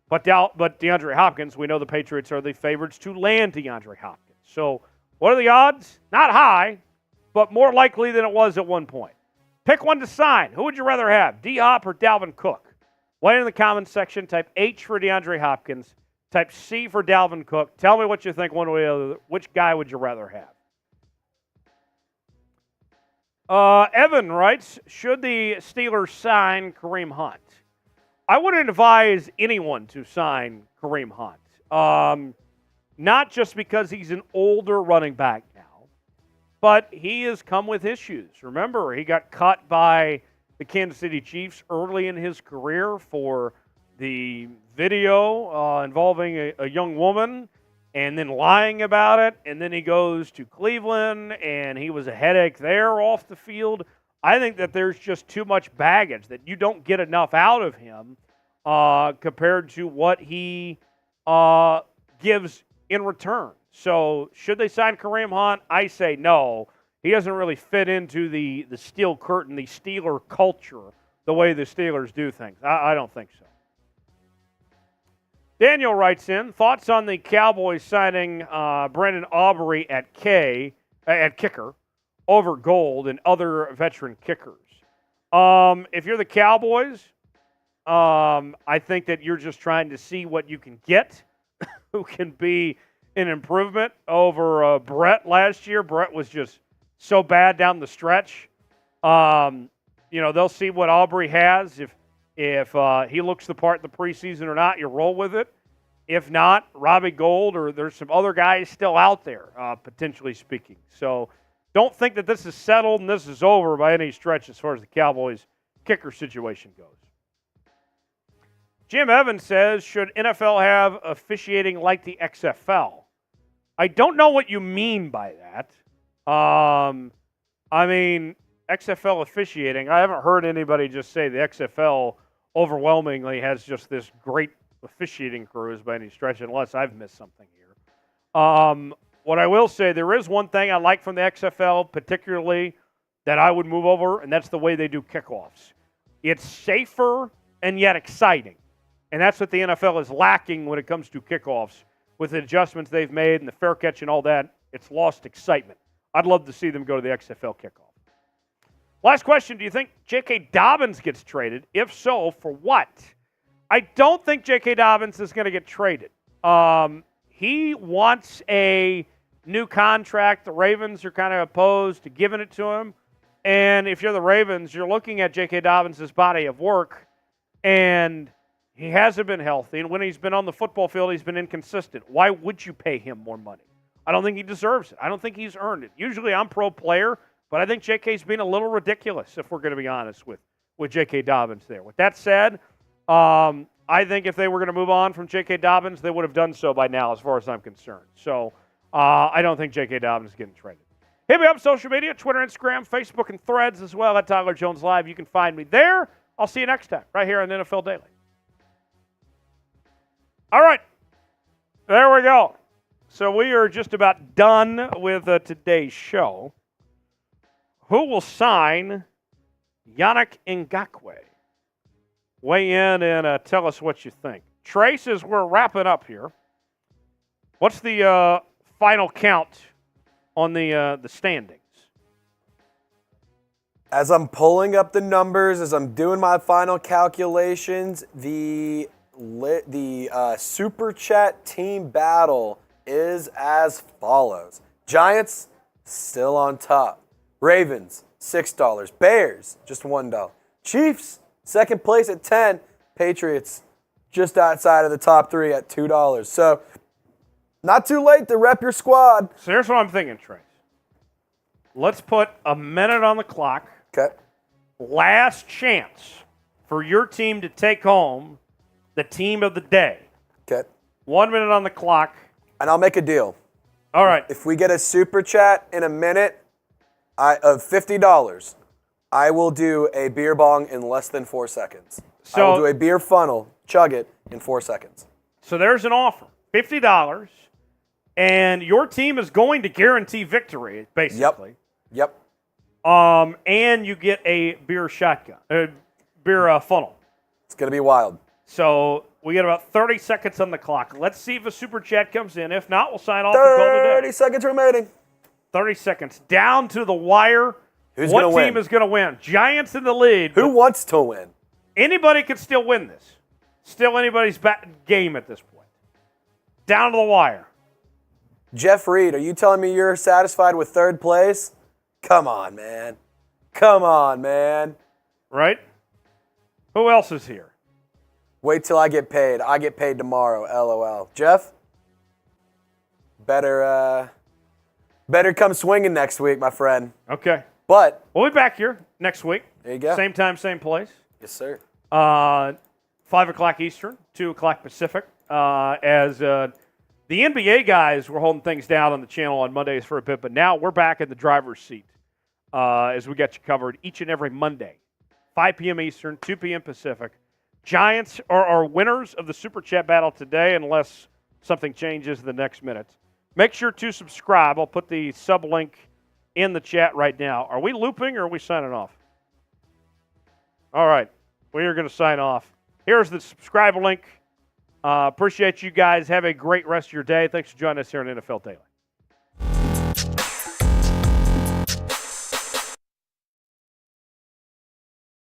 But DeAndre Hopkins, we know the Patriots are the favorites to land DeAndre Hopkins. So what are the odds? Not high, but more likely than it was at one point. Pick one to sign. Who would you rather have, D-Hop or Dalvin Cook? Weigh in the comments section. Type H for DeAndre Hopkins. Type C for Dalvin Cook. Tell me what you think one way or the other. Which guy would you rather have? Evan writes, should the Steelers sign Kareem Hunt? I wouldn't advise anyone to sign Kareem Hunt. Not just because he's an older running back now, but he has come with issues. Remember, he got cut by the Kansas City Chiefs early in his career for the video involving a young woman and then lying about it. And then he goes to Cleveland, and he was a headache there off the field. I think that there's just too much baggage, that you don't get enough out of him compared to what he gives in return. So should they sign Kareem Hunt? I say no. He doesn't really fit into the steel curtain, the Steeler culture, the way the Steelers do things. I don't think so. Daniel writes in, thoughts on the Cowboys signing Brandon Aubrey at kicker over Gold and other veteran kickers. If you're the Cowboys, I think that you're just trying to see what you can get, who can be an improvement over Brett last year. Brett was just so bad down the stretch. They'll see what Aubrey has. If he looks the part in the preseason or not, you roll with it. If not, Robbie Gould, or there's some other guys still out there, potentially speaking. So don't think that this is settled and this is over by any stretch as far as the Cowboys kicker situation goes. Jim Evans says, should NFL have officiating like the XFL? I don't know what you mean by that. XFL officiating, I haven't heard anybody just say the XFL overwhelmingly has just this great officiating crews by any stretch, unless I've missed something here. What I will say, there is one thing I like from the XFL, particularly that I would move over, and that's the way they do kickoffs. It's safer and yet exciting. And that's what the NFL is lacking when it comes to kickoffs. With the adjustments they've made and the fair catch and all that, it's lost excitement. I'd love to see them go to the XFL kickoff. Last question, do you think J.K. Dobbins gets traded? If so, for what? I don't think J.K. Dobbins is going to get traded. He wants a new contract. The Ravens are kind of opposed to giving it to him. And if you're the Ravens, you're looking at J.K. Dobbins' body of work, and he hasn't been healthy, and when he's been on the football field, he's been inconsistent. Why would you pay him more money? I don't think he deserves it. I don't think he's earned it. Usually I'm pro player, but I think J.K.'s being a little ridiculous, if we're going to be honest with J.K. Dobbins there. With that said, I think if they were going to move on from J.K. Dobbins, they would have done so by now, as far as I'm concerned. So I don't think J.K. Dobbins is getting traded. Hit me up social media, Twitter, Instagram, Facebook, and Threads as well at Tyler Jones Live. You can find me there. I'll see you next time right here on NFL Daily. All right, there we go. So we are just about done with today's show. Who will sign Yannick Ngakoue? Weigh in and tell us what you think. Trace, as we're wrapping up here, what's the final count on the standings? As I'm pulling up the numbers, as I'm doing my final calculations, the Super Chat team battle is as follows. Giants, still on top. Ravens, $6. Bears, just $1. Chiefs, second place at 10. Patriots, just outside of the top 3 at $2. So, not too late to rep your squad. So here's what I'm thinking, Trace. Let's put a minute on the clock. Okay. Last chance for your team to take home the team of the day. Okay. 1 minute on the clock. And I'll make a deal. All right. If we get a super chat in a minute of $50, I will do a beer bong in less than 4 seconds. I will do a beer funnel, chug it in 4 seconds. So there's an offer, $50, and your team is going to guarantee victory, basically. Yep. And you get a beer beer funnel. It's going to be wild. So we got about 30 seconds on the clock. Let's see if a super chat comes in. If not, we'll sign off and call it a day. 30 seconds remaining. 30 seconds. Down to the wire. Who's going to win? What team is going to win? Giants in the lead. Who wants to win? Anybody could still win this. Still anybody's game at this point. Down to the wire. Jeff Reed, are you telling me you're satisfied with third place? Come on, man. Come on, man. Right? Who else is here? Wait till I get paid. I get paid tomorrow, LOL. Jeff? Better come swinging next week, my friend. Okay. But we'll be back here next week. There you go. Same time, same place. Yes, sir. 5 o'clock Eastern, 2 o'clock Pacific. As the NBA guys were holding things down on the channel on Mondays for a bit, but now we're back in the driver's seat as we got you covered each and every Monday, 5 p.m. Eastern, 2 p.m. Pacific. Giants are winners of the Super Chat battle today unless something changes in the next minute. Make sure to subscribe. I'll put the sub link in the chat right now. Are we looping or are we signing off? All right. We are going to sign off. Here's the subscribe link. Appreciate you guys. Have a great rest of your day. Thanks for joining us here on NFL Daily.